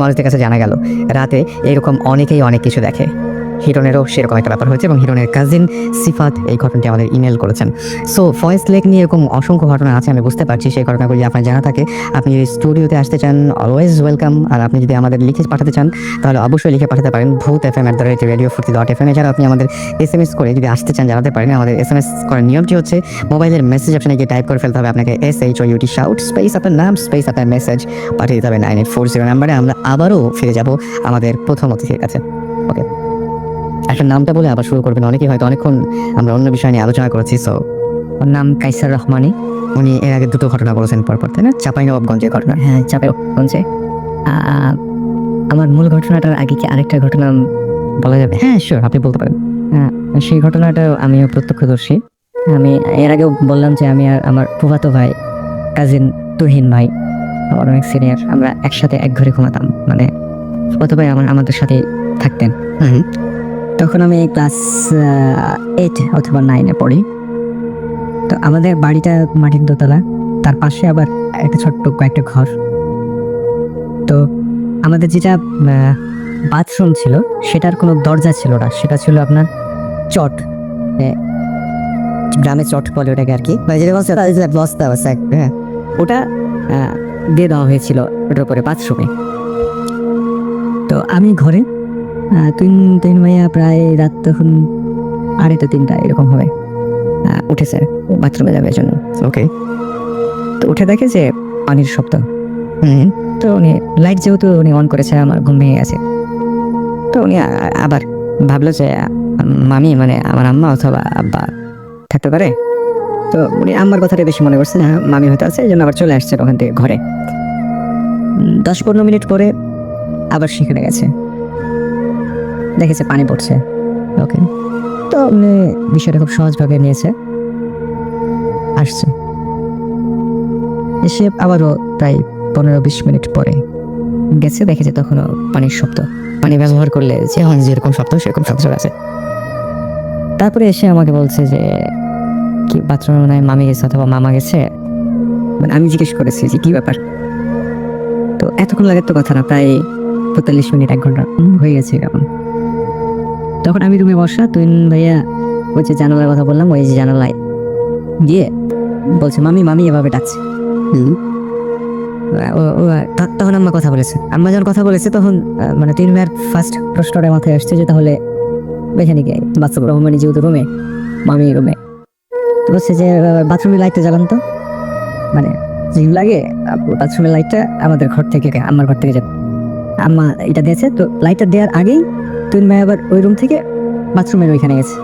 S1: মানুষদের কাছে জানা গেল রাতে এরকম অনেকেই অনেক কিছু দেখে। হিরণেরও সেরকম একটা ব্যাপার হয়েছে এবং হিরণের কাজিন সিফাত এই ঘটনাটি আমাদের ইমেল করেছেন। সো ফয়েজ লেক নিয়ে এরকম অসংখ্য ঘটনা আছে, আমি বুঝতে পারছি। সেই ঘটনাগুলি আপনার জানা থাকে, আপনি যদি স্টুডিওতে আসতে চান অলওয়েজ ওয়েলকাম। আর আপনি যদি আমাদের লিখে পাঠাতে চান তাহলে অবশ্যই লিখে পাঠাতে পারেন bhuthfm@radiofurti.fm। এছাড়া আপনি আমাদের SMS করে যদি আসতে চান জানাতে পারেন। আমাদের SMS করার নিয়মটি হচ্ছে মোবাইলের মেসেজ অপশনে গিয়ে টাইপ করে ফেলতে হবে আপনাকে SHOUT শাউট স্পেস আপনার নাম স্পেস আপনার মেসেজ পাঠিয়ে দিতে হবে 9840 নাম্বারে। আমরা আবারও ফিরে যাব আমাদের প্রথম অতিথির কাছে। ওকে, একটা নামটা বলে আবার শুরু করবেন। অনেকেই হয়তো অনেকক্ষণ আমরা অন্য বিষয় নিয়ে আলোচনা করেছি। সো
S2: ওর নাম কাইসার রহমানি।
S1: উনি এর আগে দুটো ঘটনা বলেছেন পরপর, তাই না? চাঁপাইনবাবগঞ্জের ঘটনা।
S2: হ্যাঁ, চাঁপাইনবাবগঞ্জে। আমার মূল ঘটনাটার আগে কি আরেকটা ঘটনা বলা যাবে?
S1: হ্যাঁ শিওর, আপনি বলতে পারেন।
S2: হ্যাঁ, সেই ঘটনাটা আমিও প্রত্যক্ষদর্শী। আমি এর আগেও বললাম যে আমি আর আমার ফুফাতো ভাই কাজিন তুহিন ভাই, আমার অনেক সিনিয়র, আমরা একসাথে এক ঘরে ঘুমাতাম। মানে ফুফাতো ভাই আমাদের সাথে থাকতেন।
S1: হুম।
S2: তখন আমি ক্লাস 8 অথবা 9-এ পড়ি। তো আমাদের বাড়িটা মাটির দোতলা, তার পাশে আবার একটা ছোট্ট কয়েকটা ঘর। তো আমাদের যেটা বাথরুম ছিল সেটার কোনো দরজা ছিল না, সেটা ছিল আপনার চট, গ্রামে চট বলে ওটাকে আর কি,
S1: মানে যেটা বলছে বস্তা বা স্যাক, হ্যাঁ।
S2: ওটা দিয়ে দেওয়া হয়েছিল ওটার উপরে বাথরুমে। তো আমি ঘরে, তিন ভাইয়া প্রায় রাত তখন 2:30-3টা এরকম হবে, উঠেছে বাথরুমে যাবে জন্য।
S1: ওকে।
S2: তো উঠে দেখে যে পানির শব্দ।
S1: হুম।
S2: তো উনি লাইট যেহেতু উনি অন করেছে, আমার ঘুম ভেঙে গেছে। তো উনি আবার ভাবলো যে মামি মানে আমার আম্মা অথবা আব্বা থাকতে পারে। তো উনি আম্মার কথাটা বেশি মনে করছে, হ্যাঁ মামি হয়তো আছে, এই জন্য আবার চলে আসছে ওখান থেকে ঘরে। 10-15 মিনিট পরে আবার সেখানে গেছে, দেখেছে পানি পড়ছে। ওকে, তো উনি বিষয়টা খুব সহজভাবে নিয়েছে, আসছে। এসে আবারও প্রায় 15-20 মিনিট পরে গেছে, দেখেছে তখনও পানির শব্দ। পানি ব্যবহার করলে যে
S1: এখন যেরকম শব্দ সেরকম শব্দ চলে আসে।
S2: তারপরে এসে আমাকে বলছে যে কি বাথরুমে মনে হয় মামি গেছে অথবা মামা গেছে। মানে আমি জিজ্ঞেস করেছি যে কি ব্যাপার। তো এতক্ষণ লাগে তো কথা না, প্রায় 45 মিনিট 1 ঘন্টা হয়ে গেছে এরকম। তখন আমি রুমে বসা, তুই ভাইয়া ওই যে জানালার কথা বললাম, ওই যে জানালায় গিয়ে বলছে মামি মামি এভাবে ডাকছে। তখন আম্মা কথা বলেছে। আম্মা যখন কথা বলেছে তখন মানে তিন ভাইয়ের ফার্স্ট প্রশ্নটা মাথায় আসছে যে তাহলে মেকানিকে বাথরুম রহমানি যেহেতু রুমে, মামি রুমে, তো বলছে যে বাথরুমের লাইটটা জ্বালান তো, মানে যেগুলো লাগে বাথরুমের লাইটটা আমাদের ঘর থেকে, আমার ঘর থেকে যাবে। আম্মা এটা দিয়েছে, তো লাইটটা দেওয়ার আগেই তুই ভাই আবার ওই রুম থেকে বাথরুমের ওইখানে গেছে।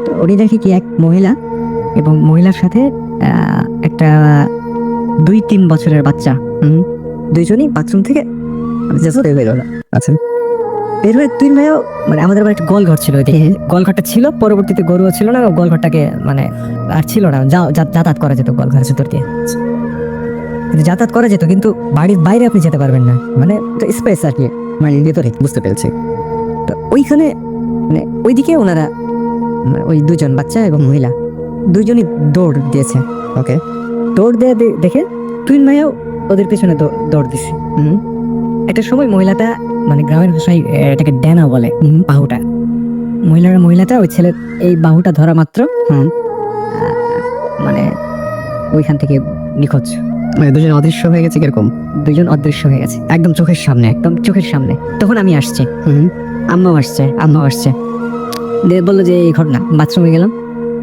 S2: তো উনি দেখি কি এক মহিলা এবং মহিলার সাথে একটা 2-3 বছরের বাচ্চা, দুইজনই বাথরুম থেকে বেরোলো।
S1: আচ্ছা।
S2: বের হয়ে তুই ভাইও, মানে আমাদের আবার একটা গোল ঘর ছিল, ওইদিকে গোল ঘরটা ছিল, পরবর্তীতে গরুও ছিল না, গোল ঘরটাকে মানে আর ছিল না, যাতায়াত করা যেত গোল ঘরের ভিতর দিয়ে, কিন্তু যাতায়াত করা যেত, কিন্তু বাড়ির বাইরে আপনি যেতে পারবেন না, মানে স্পেস আর কি, মানে ভিতরে।
S1: বুঝতে পেরেছি।
S2: তো ওইখানে মানে ওইদিকে ওনারা, মানে ওই দুজন বাচ্চা এবং মহিলা দুইজনই দৌড় দিয়েছে।
S1: ওকে।
S2: দৌড় দিয়ে দেখে তুই ভাইও ওদের পেছনে দৌড় দিছে। একটা সময় মহিলাটা, মানে গ্রামের ভাষায় এটাকে ড্যানা বলে, বাহুটা, মহিলাটা ওই ছেলের এই বাহুটা ধরা মাত্র মানে ওইখান থেকে নিখোঁজ।
S1: মানে দুজন অদৃশ্য হয়ে গেছে কিরকম?
S2: দুজন অদৃশ্য হয়ে গেছে একদম চোখের সামনে, একদম চোখের সামনে। তখন আমি আসছি, আম্মাও আসছে, দিয়ে বললো যে এই ঘটনা। বাথরুমে গেলাম,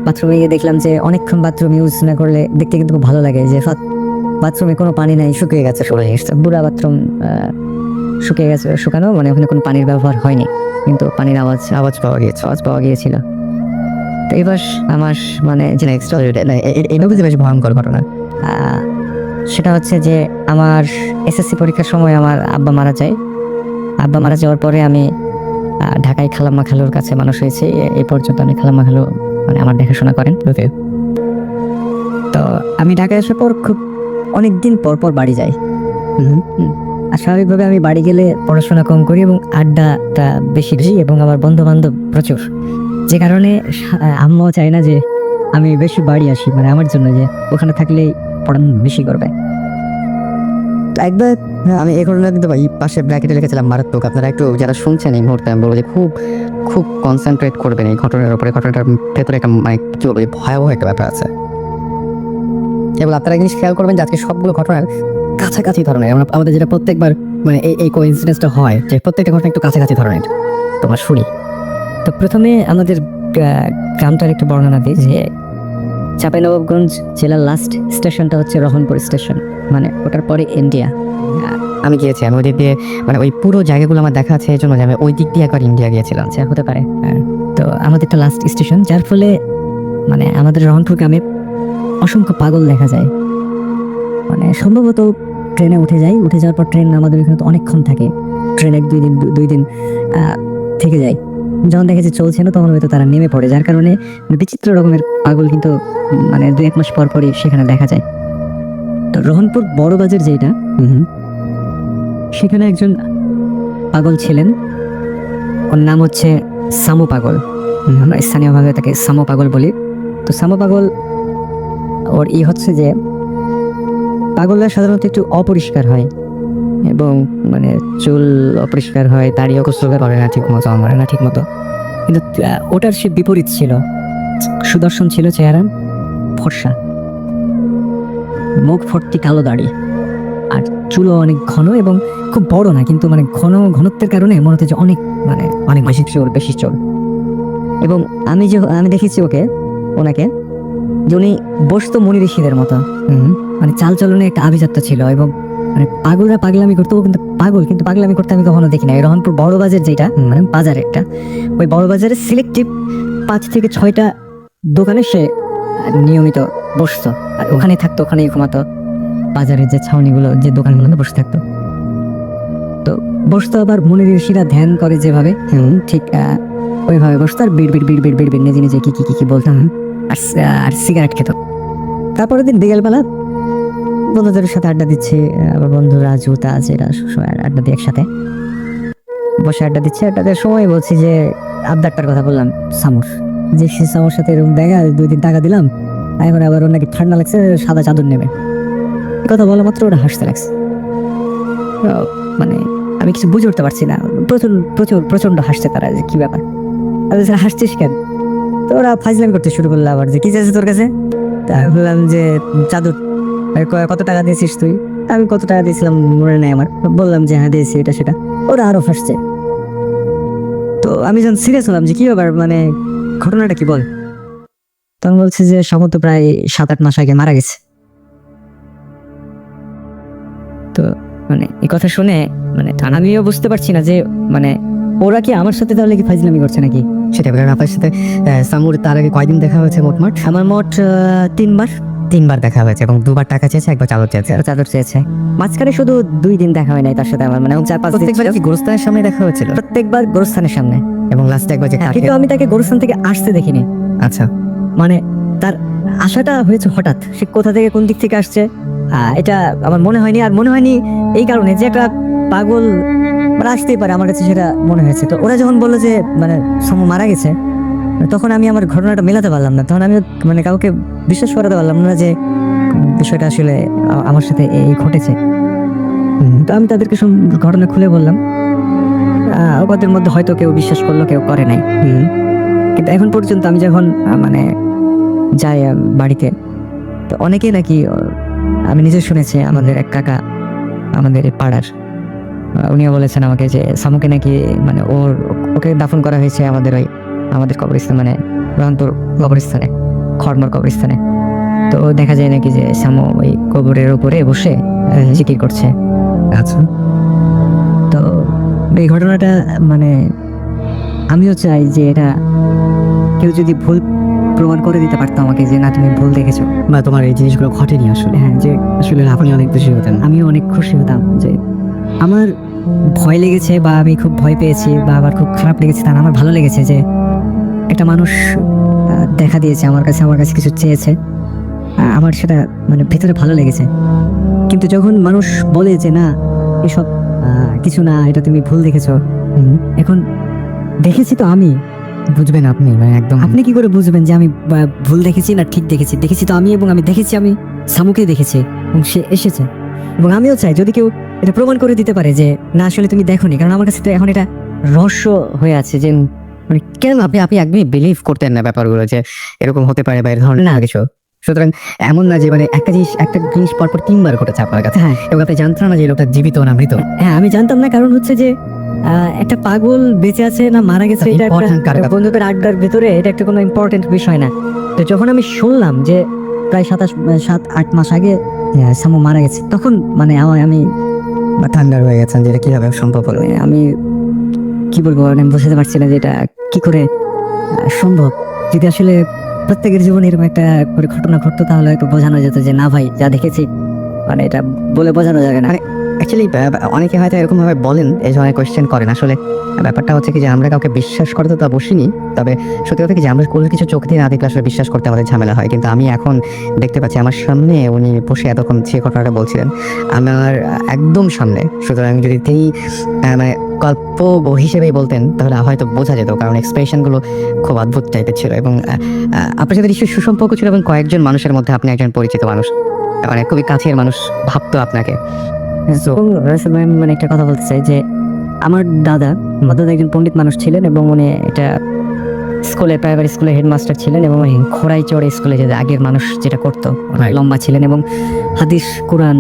S2: বাথরুমে গিয়ে দেখলাম যে অনেকক্ষণ বাথরুম ইউজ না করলে দেখতে কিন্তু খুব ভালো লাগে, যে বাথরুমে কোনো পানি নাই, শুকিয়ে গেছে, পুরা বাথরুম শুকিয়ে গেছে, শুকানো মানে ওখানে কোনো পানির ব্যবহার হয়নি, কিন্তু পানির আওয়াজ পাওয়া গিয়েছিল। তো এবার আমার মানে যে
S1: এটাও বেশ ভয়ঙ্কর ঘটনা।
S2: সেটা হচ্ছে যে আমার এসএসসি পরীক্ষার সময় আমার আব্বা মারা যায়। আব্বা মারা যাওয়ার পরে আমি ঢাকায় খালাম্মা খালুর কাছে মানুষ হয়েছে। এই পর্যন্ত আমি খালাম্মা খালু মানে আমার দেখাশোনা করেন। তো আমি ঢাকায় আসার পর খুব অনেকদিন পর বাড়ি যাই। আর স্বাভাবিকভাবে আমি বাড়ি গেলে পড়াশোনা কম করি এবং আড্ডাটা বেশি দিই, এবং আমার বন্ধু বান্ধব প্রচুর, যে কারণে আম্মাও চায় না যে আমি বেশি বাড়ি আসি, মানে আমার জন্য যে ওখানে থাকলেই পড়ানো বেশি করবে। একবার
S1: আমি এই ঘটনা কিন্তু ভাই পাশে ব্র্যাকেটে লিখেছিলাম মারাত্মক। আপনারা একটু যারা শুনছেন এই মুহূর্তে আমি বলবো যে খুব খুব কনসেন্ট্রেট করবেন এই ঘটনার উপরে। ঘটনাটার ভেতরে একটা মানে কি বলবো ভয়াবহ একটা ব্যাপার আছে। এবং আপনারা জিনিস খেয়াল করবেন যে আজকে সবগুলো ঘটনার কাছাকাছি ধরনের। আমাদের যেটা প্রত্যেকবার মানে এই কোইন্সিডেন্সটা হয় যে প্রত্যেকটা ঘটনা একটু কাছাকাছি ধরনের। তোমার শুনি।
S2: তো প্রথমে আমাদের গ্রামটার একটু বর্ণনা দিই যে চাঁপাইনবাবগঞ্জ জেলার লাস্ট স্টেশনটা হচ্ছে রহনপুর স্টেশন, মানে ওটার পরে ইন্ডিয়া।
S1: আমি গিয়েছি, আমি ওই দিক দিয়ে মানে ওই পুরো জায়গাগুলো আমার দেখা আছে, এই জন্য যে আমি ওই দিক দিয়ে একবার ইন্ডিয়া গিয়েছিলাম।
S2: আচ্ছা, হতে পারে। তো আমাদেরটা লাস্ট স্টেশন, যার ফলে মানে আমাদের রহনপুর গ্রামে অসংখ্য পাগল দেখা যায়। মানে সম্ভবত ট্রেনে উঠে যাওয়ার পর ট্রেন আমাদের এখানে তো অনেকক্ষণ থাকে, ট্রেন দুই দিন থেকে যায়। যখন দেখেছে চলছে না তখন হয়তো তারা নেমে পড়ে, যার কারণে বিচিত্র রকমের পাগল কিন্তু মানে 2-1 মাস পর পরই সেখানে দেখা যায়। তো রহনপুর বড় বাজার যেটা, সেখানে একজন পাগল ছিলেন, ওর নাম হচ্ছে সামু পাগল। আমরা স্থানীয়ভাবে তাকে সামু পাগল বলি। তো সামু পাগল ওর হচ্ছে যে পাগলরা সাধারণত একটু অপরিষ্কার হয় এবং মানে চুল অপরিষ্কার হয়, দাড়িও গোসল করে না ঠিক মতো, আমার না ঠিক মতো। কিন্তু ওটার সে বিপরীত ছিল, সুদর্শন ছিল চেহারা, ফর্সা, মুখ ভর্তি কালো দাড়ি, আর চুলও অনেক ঘন এবং খুব বড় না, কিন্তু মানে ঘনত্বের কারণে মনে হচ্ছে যে অনেক বেশি চোর। এবং আমি দেখেছি ওনাকে যে উনি বসতো মনি ঋষিদের মতো, মানে চাল চলনে একটা আভিজাত্য ছিল। এবং মানে পাগলরা পাগলামি করতো, ও কিন্তু পাগলামি করতে আমি কখনো দেখি না। এই রহনপুর বড় বাজার যেটা, মানে বাজার একটা, ওই বড় বাজারে সিলেক্টিভ 5 থেকে 6টা দোকানে সে নিয়মিত বসতো, আর ওখানেই থাকতো, ওখানেই ঘুমাতো। বাজারের যে ছাউনিগুলো, যে দোকানগুলোতে বসে থাকতো, তো বসতো। আবার মনি ঋষিরা ধ্যান করে যেভাবে, ঠিক ওইভাবে বসতো, আর বিড় নিজে নিজে কি বলতাম, আর সিগারেট খেত। তারপরের দিন বিকেলবেলা বন্ধুদের সাথে আড্ডা দিচ্ছে, আমার বন্ধু রাজু তাজ, এরা সবাই আড্ডা দিয়ে একসাথে বসে আড্ডা দিচ্ছে। আড্ডা দেওয়ার সময় বলছি যে আবদারটার কথা বললাম সামুর, যে সে সামুর সাথে এরকম দেখা, 2 দিন টাকা দিলাম, এখন আবার ওর নাকি ঠান্ডা লাগছে, সাদা চাদর নেবে। এই কথা বলা মাত্র ওরা হাসতে লাগছে। তো মানে আমি কিছু বুঝে উঠতে পারছি না, প্রচন্ড হাসছে তারা, যে কি ব্যাপার, হাসছিস কেন? তো ওরা ফাইজলামি করতে শুরু করলো আবার, যে কি চাইছে তোর কাছে? তা বললাম যে চাদর। কত টাকা দিয়েছিস তুই? আমি কত টাকা দিয়েছিলাম মনে নেই আমার, বললাম যে হ্যাঁ দিয়েছি, এটা সেটা। ওরা আরো ফাঁসছে। তো আমি যখন সিরিয়াস হলাম যে কি ব্যাপার, মানে ঘটনাটা কি বল, তখন বলছে যে সমত প্রায় 7-8 মাস আগে মারা গেছে। তো মানে এই কথা শুনে মানে আমিও বুঝতে পারছি না যে মানে ওরা কি আমার সাথে তাহলে কি ফাইজলামি করছে নাকি।
S1: সেটা বলেন, আপনার সাথে সামুর তার আগে কয়দিন দেখা হয়েছে মোটমাট?
S2: আমার মোট
S1: 3বার দেখা হয়েছে, এবং 2বার টাকা চেয়েছে, 1বার চাদর চেয়েছে।
S2: চাদর চেয়েছে। মাঝখানে শুধু 2 দিন দেখা হয় নাই তার সাথে আমার, মানে 4-5 দিন।
S1: প্রত্যেকবার কি গোরস্থানের সামনে দেখা হয়েছিল?
S2: প্রত্যেকবার গোরস্থানের সামনে,
S1: এবং লাস্টে একবার যে
S2: কিন্তু আমি তাকে গোরস্থান থেকে আসতে দেখিনি।
S1: আচ্ছা,
S2: মানে তার আশাটা হয়েছে হঠাৎ, সে কোথা থেকে কোন দিক থেকে আসছে এটা আমার মনে হয়নি। আর মনে হয়নি এই কারণে যে একটা পাগল মানে আসতেই পারে, আমার কাছে সেটা মনে হয়েছে। তো ওরা যখন বললো যে মানে সমু মারা গেছে, তখন আমি আমার ঘটনাটা মেলাতে পারলাম না, তখন আমি মানে কাউকে বিশ্বাস করাতে পারলাম না যে বিষয়টা আসলে আমার সাথে এই ঘটেছে। তো আমি তাদেরকে সব ঘটনা খুলে বললাম। ওদের মধ্যে হয়তো কেউ বিশ্বাস করলো, কেউ করে নাই। কিন্তু এখন পর্যন্ত আমি যখন মানে যাই বাড়িতে, তো অনেকেই নাকি, আমি নিজে শুনেছি, আমাদের এক কাকা আমাদের এই পাড়ার, উনিও বলেছেন আমাকে যে সামুকে নাকি মানে ওকে দাফন করা হয়েছে আমাদের কবরস্থান, মানে রহনপুর কবরস্থানে, খড়মর কবরস্থানে। তো দেখা যায় নাকি যে সামু ওই কবরের উপরে বসে জিকির করছে।
S1: আচ্ছা।
S2: তো এই ঘটনাটা মানে আমিও চাই যে এটা কেউ যদি ভুল প্রমাণ করে দিতে পারতো আমাকে, যে না তুমি ভুল দেখেছো,
S1: বা তোমার এই জিনিসগুলো ঘটেনি আসলে,
S2: হ্যাঁ, যে
S1: আসলে আপনি অনেক খুশি হতেন।
S2: আমিও অনেক খুশি হতাম যে আমার ভয় লেগেছে, বা আমি খুব ভয় পেয়েছি, বা আমার খুব খারাপ লেগেছে, তা না, আমার ভালো লেগেছে যে একটা মানুষ দেখা দিয়েছে আমার কাছে কিছু চেয়েছে। আমার সেটা মানে ভেতরে ভালো লেগেছে। কিন্তু যখন মানুষ বলে যে না এসব কিছু না, এটা তুমি ভুল দেখেছো, এখন দেখেছি তো আমি,
S1: বুঝবেন আপনি মানে একদম।
S2: আপনি কি করে বুঝবেন যে আমি ভুল দেখেছি না ঠিক দেখেছি? দেখেছি তো আমি, এবং আমি দেখেছি, আমি সামুকে দেখেছি, এবং সে এসেছে। এবং আমিও চাই যদি কেউ এটা প্রমাণ করে দিতে পারে যে না আসলে তুমি দেখোনি, কারণ আমার কাছে তো এখন এটা রহস্য হয়ে আছে যে
S1: মানে কেন আপনি আপনি একদমই বিলিভ করতেন না ব্যাপারগুলো যে এরকম হতে পারে বা এর ধরনের না কিছু? সুতরাং এমন না যে মানে একটা জিনিস পরপর 3 বার ঘটেছে আপনার কাছে,
S2: হ্যাঁ
S1: এবং আপনি জানতেন না যে এই লোকটা জীবিত না মৃত।
S2: হ্যাঁ আমি জানতাম না, কারণ হচ্ছে যে একটা পাগল বেঁচে আছে না মারা গেছে এটা
S1: Important কারো কাছে।
S2: বন্ধুদের আড্ডার ভেতরে এটা একটা কোনো ইম্পর্টেন্ট বিষয় না। তো যখন আমি শুনলাম যে প্রায় 7-8 মাস আগে সামু মারা গেছে, তখন মানে আমি
S1: ঠান্ডার হয়ে গেছেন যে এটা কিভাবে সম্ভব হলো।
S2: আমি কি বলবো, মানে আমি বুঝতে পারছি না যে এটা কি করে সম্ভব। যদি আসলে প্রত্যেকের জীবনে এরকম একটা করে ঘটনা ঘটতো তাহলে একটু বোঝানো যেত যে না ভাই যা দেখেছি, মানে এটা বলে বোঝানো যাবে না।
S1: অ্যাকচুয়ালি অনেকে হয়তো এরকম ভাবে বলেন, এই ধরনের কোয়েশ্চেন করেন। আসলে ব্যাপারটা হচ্ছে কি যে আমরা কাউকে বিশ্বাস করতে তো বসিনি, তবে সত্যি কথা কি যে আমরা কোনো কিছু চোখ দিয়ে না দেখলে আসলে বিশ্বাস করতে আমাদের ঝামেলা হয়। কিন্তু আমি এখন দেখতে পাচ্ছি আমার সামনে উনি বসে এতক্ষণ যে ঘটনাটা বলছিলেন আমার একদম সামনে। সুতরাং যদি তিনি মানে গল্প হিসেবেই বলতেন তাহলে হয়তো বোঝা যেত, কারণ এক্সপ্রেশনগুলো খুব অদ্ভুত টাইপের ছিল। এবং আপনার সাথে নিশ্চয়ই সুসম্পর্ক ছিল, এবং কয়েকজন মানুষের মধ্যে আপনি একজন পরিচিত মানুষ, মানে খুবই কাছের মানুষ ভাবতো আপনাকে।
S2: এবং রাসেল ভাই, মানে একটা কথা বলতে চাই যে আমার দাদা একজন পণ্ডিত মানুষ ছিলেন এবং উনি এটা স্কুলে প্রাইমারি স্কুলে হেডমাস্টার ছিলেন, এবং ওই ঘোড়ায় চড়ে স্কুলে যে আগের মানুষ যেটা করতো,
S1: Right.
S2: লম্বা ছিলেন এবং হাদিস কোরআন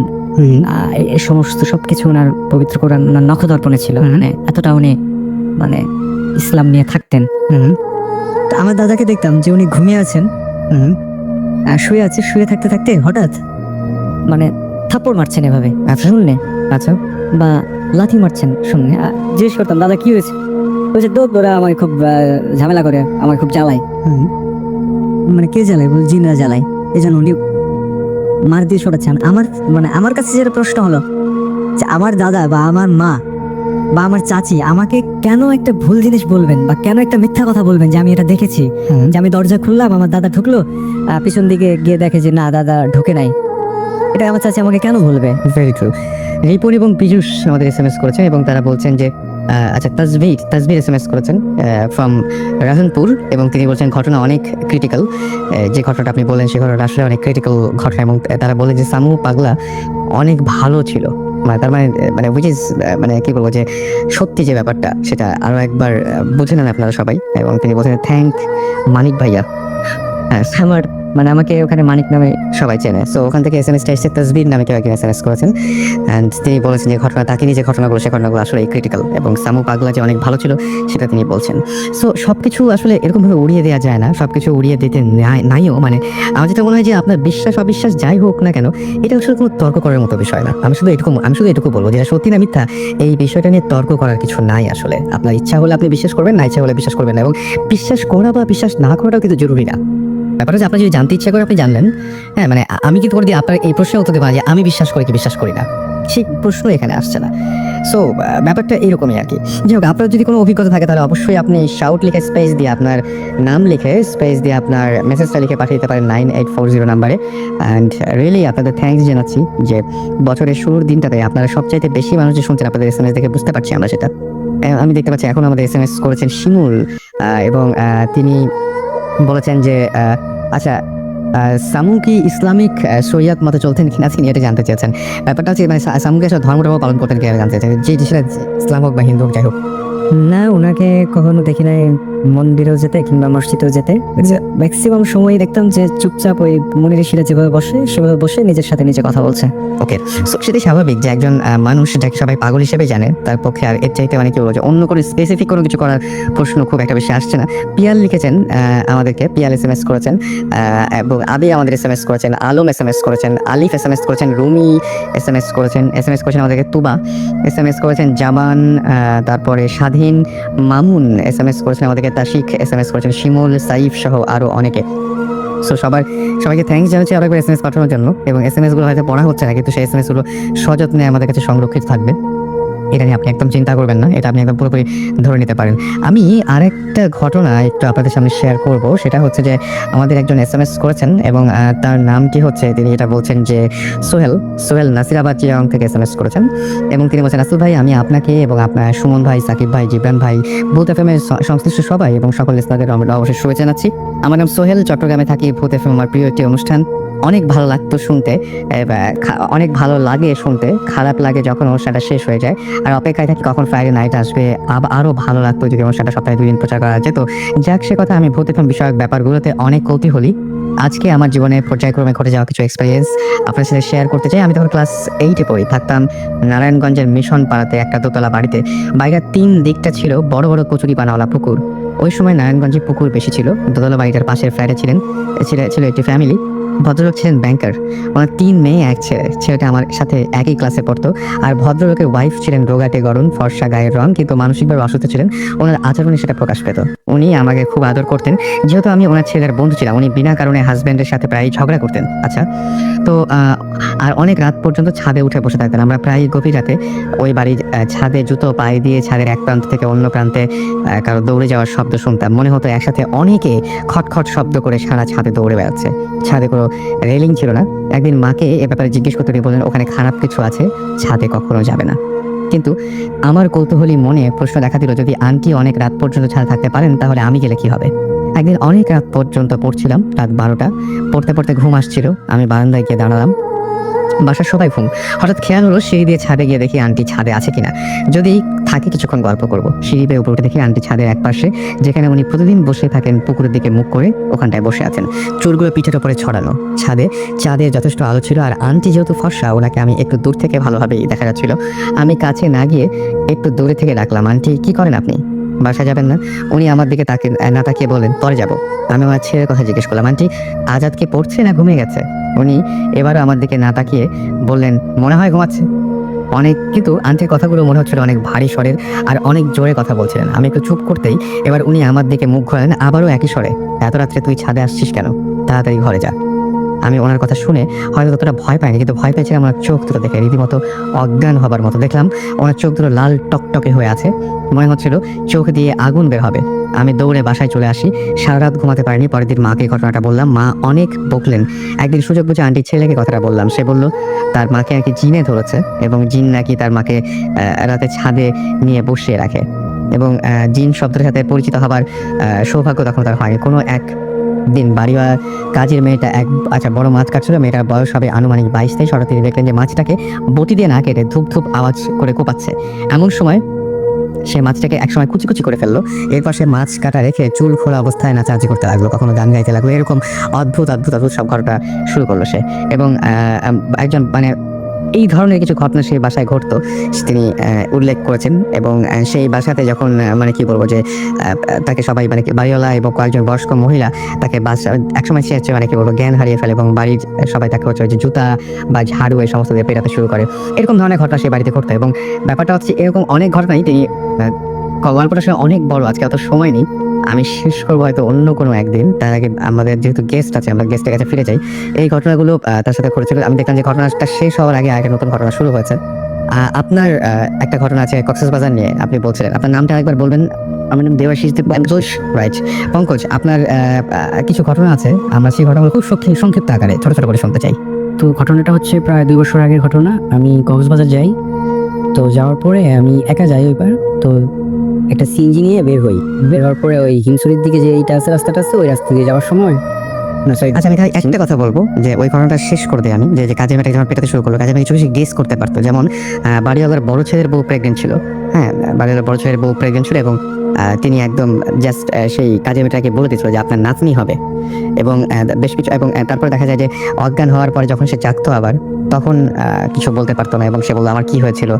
S2: এই সমস্ত সবকিছু ওনার পবিত্র কোরআন ওনার নখদর্পণে ছিল। মানে এতটা উনি মানে ইসলাম নিয়ে থাকতেন। তো আমার দাদাকে দেখতাম যে উনি ঘুমিয়ে আছেন, শুয়ে আছে, শুয়ে থাকতে থাকতে হঠাৎ মানে থাপ্পড় মারছেন এভাবে শুনলে,
S1: আচ্ছা,
S2: বা লাথি মারছেন শুনলে। জিজ্ঞেস করতাম দাদা কি হয়েছে, বলছে দৌড়া আমায় খুব ঝামেলা করে, আমায় খুব জ্বালায়। মানে কে জ্বালায়, বল জিনরা জ্বালায়, এই জন্য উনি মার দিয়ে সরাচ্ছেন। আমার কাছে যেটা প্রশ্ন হলো যে আমার দাদা বা আমার মা বা আমার চাচি আমাকে কেন একটা ভুল জিনিস বলবেন বা কেন একটা মিথ্যা কথা বলবেন যে আমি এটা দেখেছি, যে আমি দরজা খুললাম আমার দাদা ঢুকলো, পিছন দিকে গিয়ে দেখে যে না দাদা ঢুকে নাই, এটা আমার চাচি আমাকে কেন বলবে?
S1: Very true. রিপন এবং পীযূষ আমাদের এসএমএস করেছেন এবং তারা বলছেন যে আচ্ছা, তাজবির এসএমএস করেছেন ফ্রম রাহনপুর, এবং তিনি বলছেন ঘটনা অনেক ক্রিটিক্যাল। যে ঘটনাটা আপনি বললেন সে ঘটনাটা আসলে অনেক ক্রিটিক্যাল ঘটনা, এবং তারা বলেন যে সামু পাগলা অনেক ভালো ছিল। মানে তার মানে উইচ ইজ মানে কি বলবো যে সত্যি যে ব্যাপারটা সেটা আরো একবার বুঝে নেন আপনারা সবাই। এবং তিনি বলছেন থ্যাংক মানিক ভাইয়া। হ্যাঁ, আমার মানে আমাকে ওখানে মানিক নামে সবাই চেনে। সো ওখান থেকে এসএমএসটা এসেছে, তাজবির নামে কেউ একজন এসএমএস করেছেন, অ্যান্ড তিনি বলেছেন যে ঘটনা তাকে নিয়ে যে ঘটনাগুলো সে ঘটনাগুলো আসলে ক্রিটিক্যাল, এবং সামু পাগলা যে অনেক ভালো ছিল সেটা তিনি বলছেন। সো সবকিছু আসলে এরকমভাবে উড়িয়ে দেওয়া যায় না, সবকিছু উড়িয়ে দিতে নাইও। মানে আমার যেটা মনে হয় যে আপনার বিশ্বাস অবিশ্বাস যাই হোক না কেন, এটা আসলে কোনো তর্ক করার মতো বিষয় না। আমি শুধু এটুকু বলবো যে সত্যি না মিথ্যা এই বিষয়টা নিয়ে তর্ক করার কিছু নাই। আসলে আপনার ইচ্ছা হলে আপনি বিশ্বাস করবেন, না ইচ্ছা হলে বিশ্বাস করবেন না, এবং বিশ্বাস করা বা বিশ্বাস না করাটাও কিন্তু জরুরি না। ব্যাপারটা যে আপনার যদি জানতে ইচ্ছা করে আপনি জানলেন। হ্যাঁ, মানে আমি কিন্তু করে দিই আপনার এই প্রশ্নের উত্তর দেবো যে আমি বিশ্বাস করি কি বিশ্বাস করি না, সেই প্রশ্ন এখানে আসছে না। সো ব্যাপারটা এরকমই আর কি। যাই হোক, আপনার যদি কোনো অভিজ্ঞতা থাকে তাহলে অবশ্যই আপনি শাউট লিখে স্পেস দিয়ে আপনার নাম লিখে স্পেস দিয়ে আপনার মেসেজটা লিখে পাঠিয়ে দিতে পারেন 9840 নাম্বারে। অ্যান্ড রিয়েলি আপনাদের থ্যাঙ্কস জানাচ্ছি যে বছরের শুরুর দিনটাতে আপনারা সবচাইতে বেশি মানুষ যে শুনছেন আপনাদের এসএমএস দেখে বুঝতে পারছি আমরা সেটা। আমি দেখতে পাচ্ছি এখন আমাদের এসএমএস করেছেন শিমুল, এবং তিনি বলেছেন যে আচ্ছা, সামু কি ইসলামিক শরিয়াত মতে চলতেন কিনা তিনি এটা জানতে চেয়েছেন। ব্যাপারটা হচ্ছে মানে সামুকে আসলে ধর্মটাও পালন করতেন কিনা জানতে চেয়েছেন, যে সেটা ইসলাম হোক বা হিন্দু হোক যাই হোক।
S2: না, ওনাকে কখনো দেখি নাই মন্দিরেও যেতে কিংবা মসজিদেও যেতে। ম্যাক্সিমাম সময় দেখতাম যে চুপচাপ ওই মনির শিলা যেভাবে বসে সেভাবে বসে নিজের সাথে নিজে কথা বলছে।
S1: ওকে, সো সেটাই স্বাভাবিক যে একজন মানুষ যাকে সবাই পাগল হিসেবে জানে তার পক্ষে আর এর চাইতে মানে কি বলবো যে অন্য কোনো স্পেসিফিক কোনো কিছু করার প্রশ্ন খুব একটা বেশি আসছে না। পিয়াল লিখেছেন আমাদেরকে, পিয়াল এসএমএস করেছেন, এবং আবি আমাদের এসএমএস করেছেন, আলম এসএমএস করেছেন, আলিফ এসএমএস করেছেন, রুমি এসএমএস করেছেন আমাদেরকে, তুবা এসএমএস করেছেন, জামান, তারপরে স্বাধীন, মামুন এসএমএস করেছেন আমাদেরকে, তাশিক এসএমএস করেছেন, শিমুল, সাইফ সহ আরো অনেকে। সো সবাইকে থ্যাঙ্কস জানাচ্ছি আরেকবার এসএমএস পাঠানোর জন্য। এবং এসএমএস গুলো হয়তো পড়া হচ্ছে না, কিন্তু সেই এসএমএস গুলো সযত্নে আমাদের কাছে সংরক্ষিত থাকবে। এটা নিয়ে আপনি একদম চিন্তা করবেন না, এটা আপনি একদম পুরোপুরি ধরে নিতে পারেন। আমি আরেকটা ঘটনা একটু আপনাদের সামনে শেয়ার করব, সেটা হচ্ছে যে আমাদের একজন এসএমএস করেছেন এবং তার নামটি হচ্ছে, তিনি এটা বলছেন যে সোহেল নাসিরাবাদ চিয়াং থেকে এসএমএস করেছেন, এবং তিনি বলছেন আসল ভাই আমি আপনাকে এবং আপনার সুমন ভাই, সাকিব ভাই, জিবরান ভাই, ভূত এফএম এর সংশ্লিষ্ট সবাই এবং সকল লিসনারদের আমরা অবশ্যই শুভেচ্ছা জানাচ্ছি। আমার নাম সোহেল, চট্টগ্রামে থাকি। ভূত এফএম আমার প্রিয় একটি অনুষ্ঠান। অনেক ভালো লাগতো শুনতে, অনেক ভালো লাগে শুনতে, খারাপ লাগে যখন অনুষ্ঠানটা শেষ হয়ে যায়। আর অপেক্ষায় থাকি কখন ফ্রাইডে নাইট আসবে। আরো ভালো লাগতো যদি অনুষ্ঠানটা সপ্তাহে 2 দিন প্রচার করা যেত। যাক, সে কথা আমি ভূতিফিল্ম বিষয়ক ব্যাপারগুলোতে অনেক কৌতূহলী। আজকে আমার জীবনে পর্যায়ক্রমে ঘটে যাওয়া কিছু এক্সপেরিয়েন্স আপনার সাথে শেয়ার করতে চাই। আমি তখন ক্লাস 8-এ পড়ি, থাকতাম নারায়ণগঞ্জের মিশন পাড়াতে একটা দোতলা বাড়িতে। বাড়িটার 3 দিকটা ছিল বড় বড় কচুরি পানাওয়ালা পুকুর। ওই সময় নারায়ণগঞ্জে পুকুর বেশি ছিল। দোতলা বাড়িটার পাশের ফ্ল্যাটে ছিল একটি ফ্যামিলি। ভদ্রলোক ছিলেন ব্যাংকার। ওনার 3 মেয়ে, 1 ছেলে। ছেলেটা আমার সাথে একই ক্লাসে পড়তো। আর ভদ্রলোকের ওয়াইফ ছিলেন রোগাটে গড়ন, ফর্সা গায়ের রং, কিন্তু মানসিকভাবে অসুস্থ ছিলেন। ওনার আচরণে সেটা প্রকাশ পেত। উনি আমাকে খুব আদর করতেন, যেহেতু আমি ওনার ছেলের বন্ধু ছিলাম। উনি বিনা কারণে হাজব্যান্ডের সাথে প্রায় ঝগড়া করতেন। আচ্ছা, তো আর অনেক রাত পর্যন্ত ছাদে উঠে বসে থাকতেন। আমরা প্রায় গভীর রাতে ওই বাড়ির ছাদে জুতো পায়ে দিয়ে ছাদের এক প্রান্ত থেকে অন্য প্রান্তে কারো দৌড়ে যাওয়ার শব্দ শুনতাম। মনে হতো একসাথে অনেকে খটখট শব্দ করে সারা ছাদে দৌড়ে বেড়াচ্ছে। ছাদে কোনো রেলিং ছিল না। একদিন মাকে এ ব্যাপারে জিজ্ঞেস করতে গিয়ে বললেন, ওখানে খারাপ কিছু আছে, ছাদে কখনো যাবে না। কিন্তু আমার কৌতূহলী মনে প্রশ্ন দেখা দিল, যদি আন্টি অনেক রাত পর্যন্ত ছাদে থাকতে পারেন, তাহলে আমি গেলে কি হবে? একদিন অনেক রাত পর্যন্ত পড়ছিলাম, রাত 12টা। পড়তে পড়তে ঘুম আসছিল। আমি বারান্দায় গিয়ে দাঁড়ালাম। বাসার সবাই ঘুম। হঠাৎ খেয়াল হলো সিঁড়ি দিয়ে ছাদে গিয়ে দেখি আন্টি ছাদে আছে কিনা। যদি থাকে কিছুক্ষণ গল্প করব। সিঁড়ি বেয়ে উপরে উঠে দেখি আন্টি ছাদের এক পাশে, যেখানে উনি প্রতিদিন বসে থাকেন পুকুরের দিকে মুখ করে, ওখানটায় বসে আছেন, চুলগুলো পিঠের ওপরে ছড়ানো। চাঁদের যথেষ্ট আলো ছিল। আর আন্টি যেহেতু ফর্সা, ওনাকে আমি একটু দূর থেকে ভালোভাবেই দেখা যাচ্ছিল। আমি কাছে না গিয়ে একটু দূরে থেকে ডাকলাম, আন্টি কি করেন আপনি? বাসা যাবেন না? উনি আমার দিকে না তাকিয়ে বলেন, পরে যাব। আমি আমার ছেলের কথা জিজ্ঞেস করলাম, আন্টি আজাদ কি পড়ছে না ঘুমিয়ে গেছে? উনি এবারও আমার দিকে না তাকিয়ে বললেন, মনে হয় ঘুমাচ্ছে। কিন্তু আন্টির কথাগুলো মনে হচ্ছিল অনেক ভারী স্বরের আর অনেক জোরে কথা বলছিলেন। আমি একটু চুপ করতেই এবার উনি আমার দিকে মুখ ঘোরালেন, আবারও একই স্বরে, এত রাত্রে তুই ছাদে আসছিস কেন? তাড়াতাড়ি ঘরে যা। আমি ওনার কথা শুনে হয়তো ততটা ভয় পাইনি, কিন্তু ভয় পেয়েছিলাম ওনার চোখ দুটো দেখে, রীতিমতো অজ্ঞান হবার মতো। দেখলাম ওনার চোখ দুটো লাল টকটকে হয়ে আছে, মনে হচ্ছিল চোখ দিয়ে আগুন বের হবে। আমি দৌড়ে বাসায় চলে আসি। সারা রাত ঘুমাতে পারিনি। পরের দিন মাকে ঘটনাটা বললাম। মা অনেক বকলেন। একদিন সুযোগ বুঝে আন্টির ছেলেকে কথাটা বললাম। সে বলল তার মাকে নাকি জিনে ধরেছে, এবং জিন নাকি তার মাকে রাতে ছাদে নিয়ে বসিয়ে রাখে, এবং জিন শব্দের সাথে পরিচিত হবার সৌভাগ্য তখন তার হয়নি। কোনো এক দিন বাড়িওয়ালা কাজের মেয়েটা বড় মাছ কাটছিল। মেয়েটার বয়স হবে আনুমানিক 22-23। হঠাৎ তিনি দেখলেন যে মাছটাকে বটি দিয়ে না কেটে ধূপ ধূপ আওয়াজ করে কোপাচ্ছে। এমন সময় সে মাছটাকে একসময় কুচি কুচি করে ফেললো। এরপর সে মাছ কাটা রেখে চুল খোলা অবস্থায় নাচানাচি করতে লাগলো, কখনো গান গাইতে লাগলো। এরকম অদ্ভুত অদ্ভুত অদ্ভুত সব ঘটনা শুরু করলো সে। এবং একজন এই ধরনের কিছু ঘটনা সেই বাসায় ঘটতো, তিনি উল্লেখ করেছেন। এবং সেই বাসাতে যখন কি বলবো যে তাকে সবাই বাড়িওয়ালা এবং কয়েকজন বয়স্ক মহিলা তাকে একসময় সে হচ্ছে কি বলবো জ্ঞান হারিয়ে ফেলে, এবং বাড়ির সবাই তাকে হচ্ছে যে জুতা বা ঝাড়ু এই সমস্ত দিয়ে পেটাতে শুরু করে। এরকম ধরনের ঘটনা সেই বাড়িতে ঘটতো। এবং ব্যাপারটা হচ্ছে এরকম অনেক ঘটনাই তিনি গল্পটা শুনে অনেক বড়, আজকে অত সময় নেই, আমি শেষ করবো হয়তো অন্য কোনো একদিন। তার আগে আমাদের যেহেতু গেস্ট আছে, আমরা গেস্টের কাছে ফিরে যাই। এই ঘটনাগুলো তার সাথে ঘটেছিল। আমি দেখলাম যে ঘটনাটা শেষ হওয়ার আগে আরেকটা নতুন ঘটনা শুরু হয়েছে। আপনার একটা ঘটনা আছে কক্সবাজার নিয়ে, আপনি বলছিলেন। আপনার নামটা একবার বলবেন? আমার নাম দেবাশিস পঙ্কজ। রাইট, পঙ্কজ, আপনার কিছু ঘটনা আছে, আমরা সেই ঘটনাগুলো খুব সংক্ষিপ্ত আকারে ছোট ছোট করে শুনতে চাই।
S3: তো ঘটনাটা হচ্ছে প্রায় 2 বছর আগের ঘটনা। আমি কক্সবাজার যাই। তো যাওয়ার পরে আমি একা যাই ওইবার। তো একটা সিএনজি নিয়ে বের হই। বের হওয়ার পরে ওই হিমছড়ির দিকে যে এইটা আছে, রাস্তাটা আছে, ওই রাস্তা দিয়ে যাওয়ার সময়
S1: আচ্ছা, আমি তাই একটা কথা বলবো যে ওই ঘটনাটা শেষ করে দিই আমি, যে কাজের মেয়েটা যখন পেটাতে শুরু করলো, কাজের মেয়ে কিছু বেশি গেস করতে পারতো। যেমন বাড়িওয়ালার বড় ছেলের বউ প্রেগনেন্ট ছিল। হ্যাঁ, বাড়িওয়ালার বড় ছেলের বউ প্রেগনেন্ট ছিল, এবং তিনি একদম জাস্ট সেই কাজের মেয়েটাকে বলে দিয়েছিল যে আপনার নাতনি হবে। এবং বেশ কিছু, এবং তারপরে দেখা যায় যে অজ্ঞান হওয়ার পরে যখন সে জাগতো আবার, তখন কিছু বলতে পারতো না, এবং সে বললো আমার কি হয়েছিল।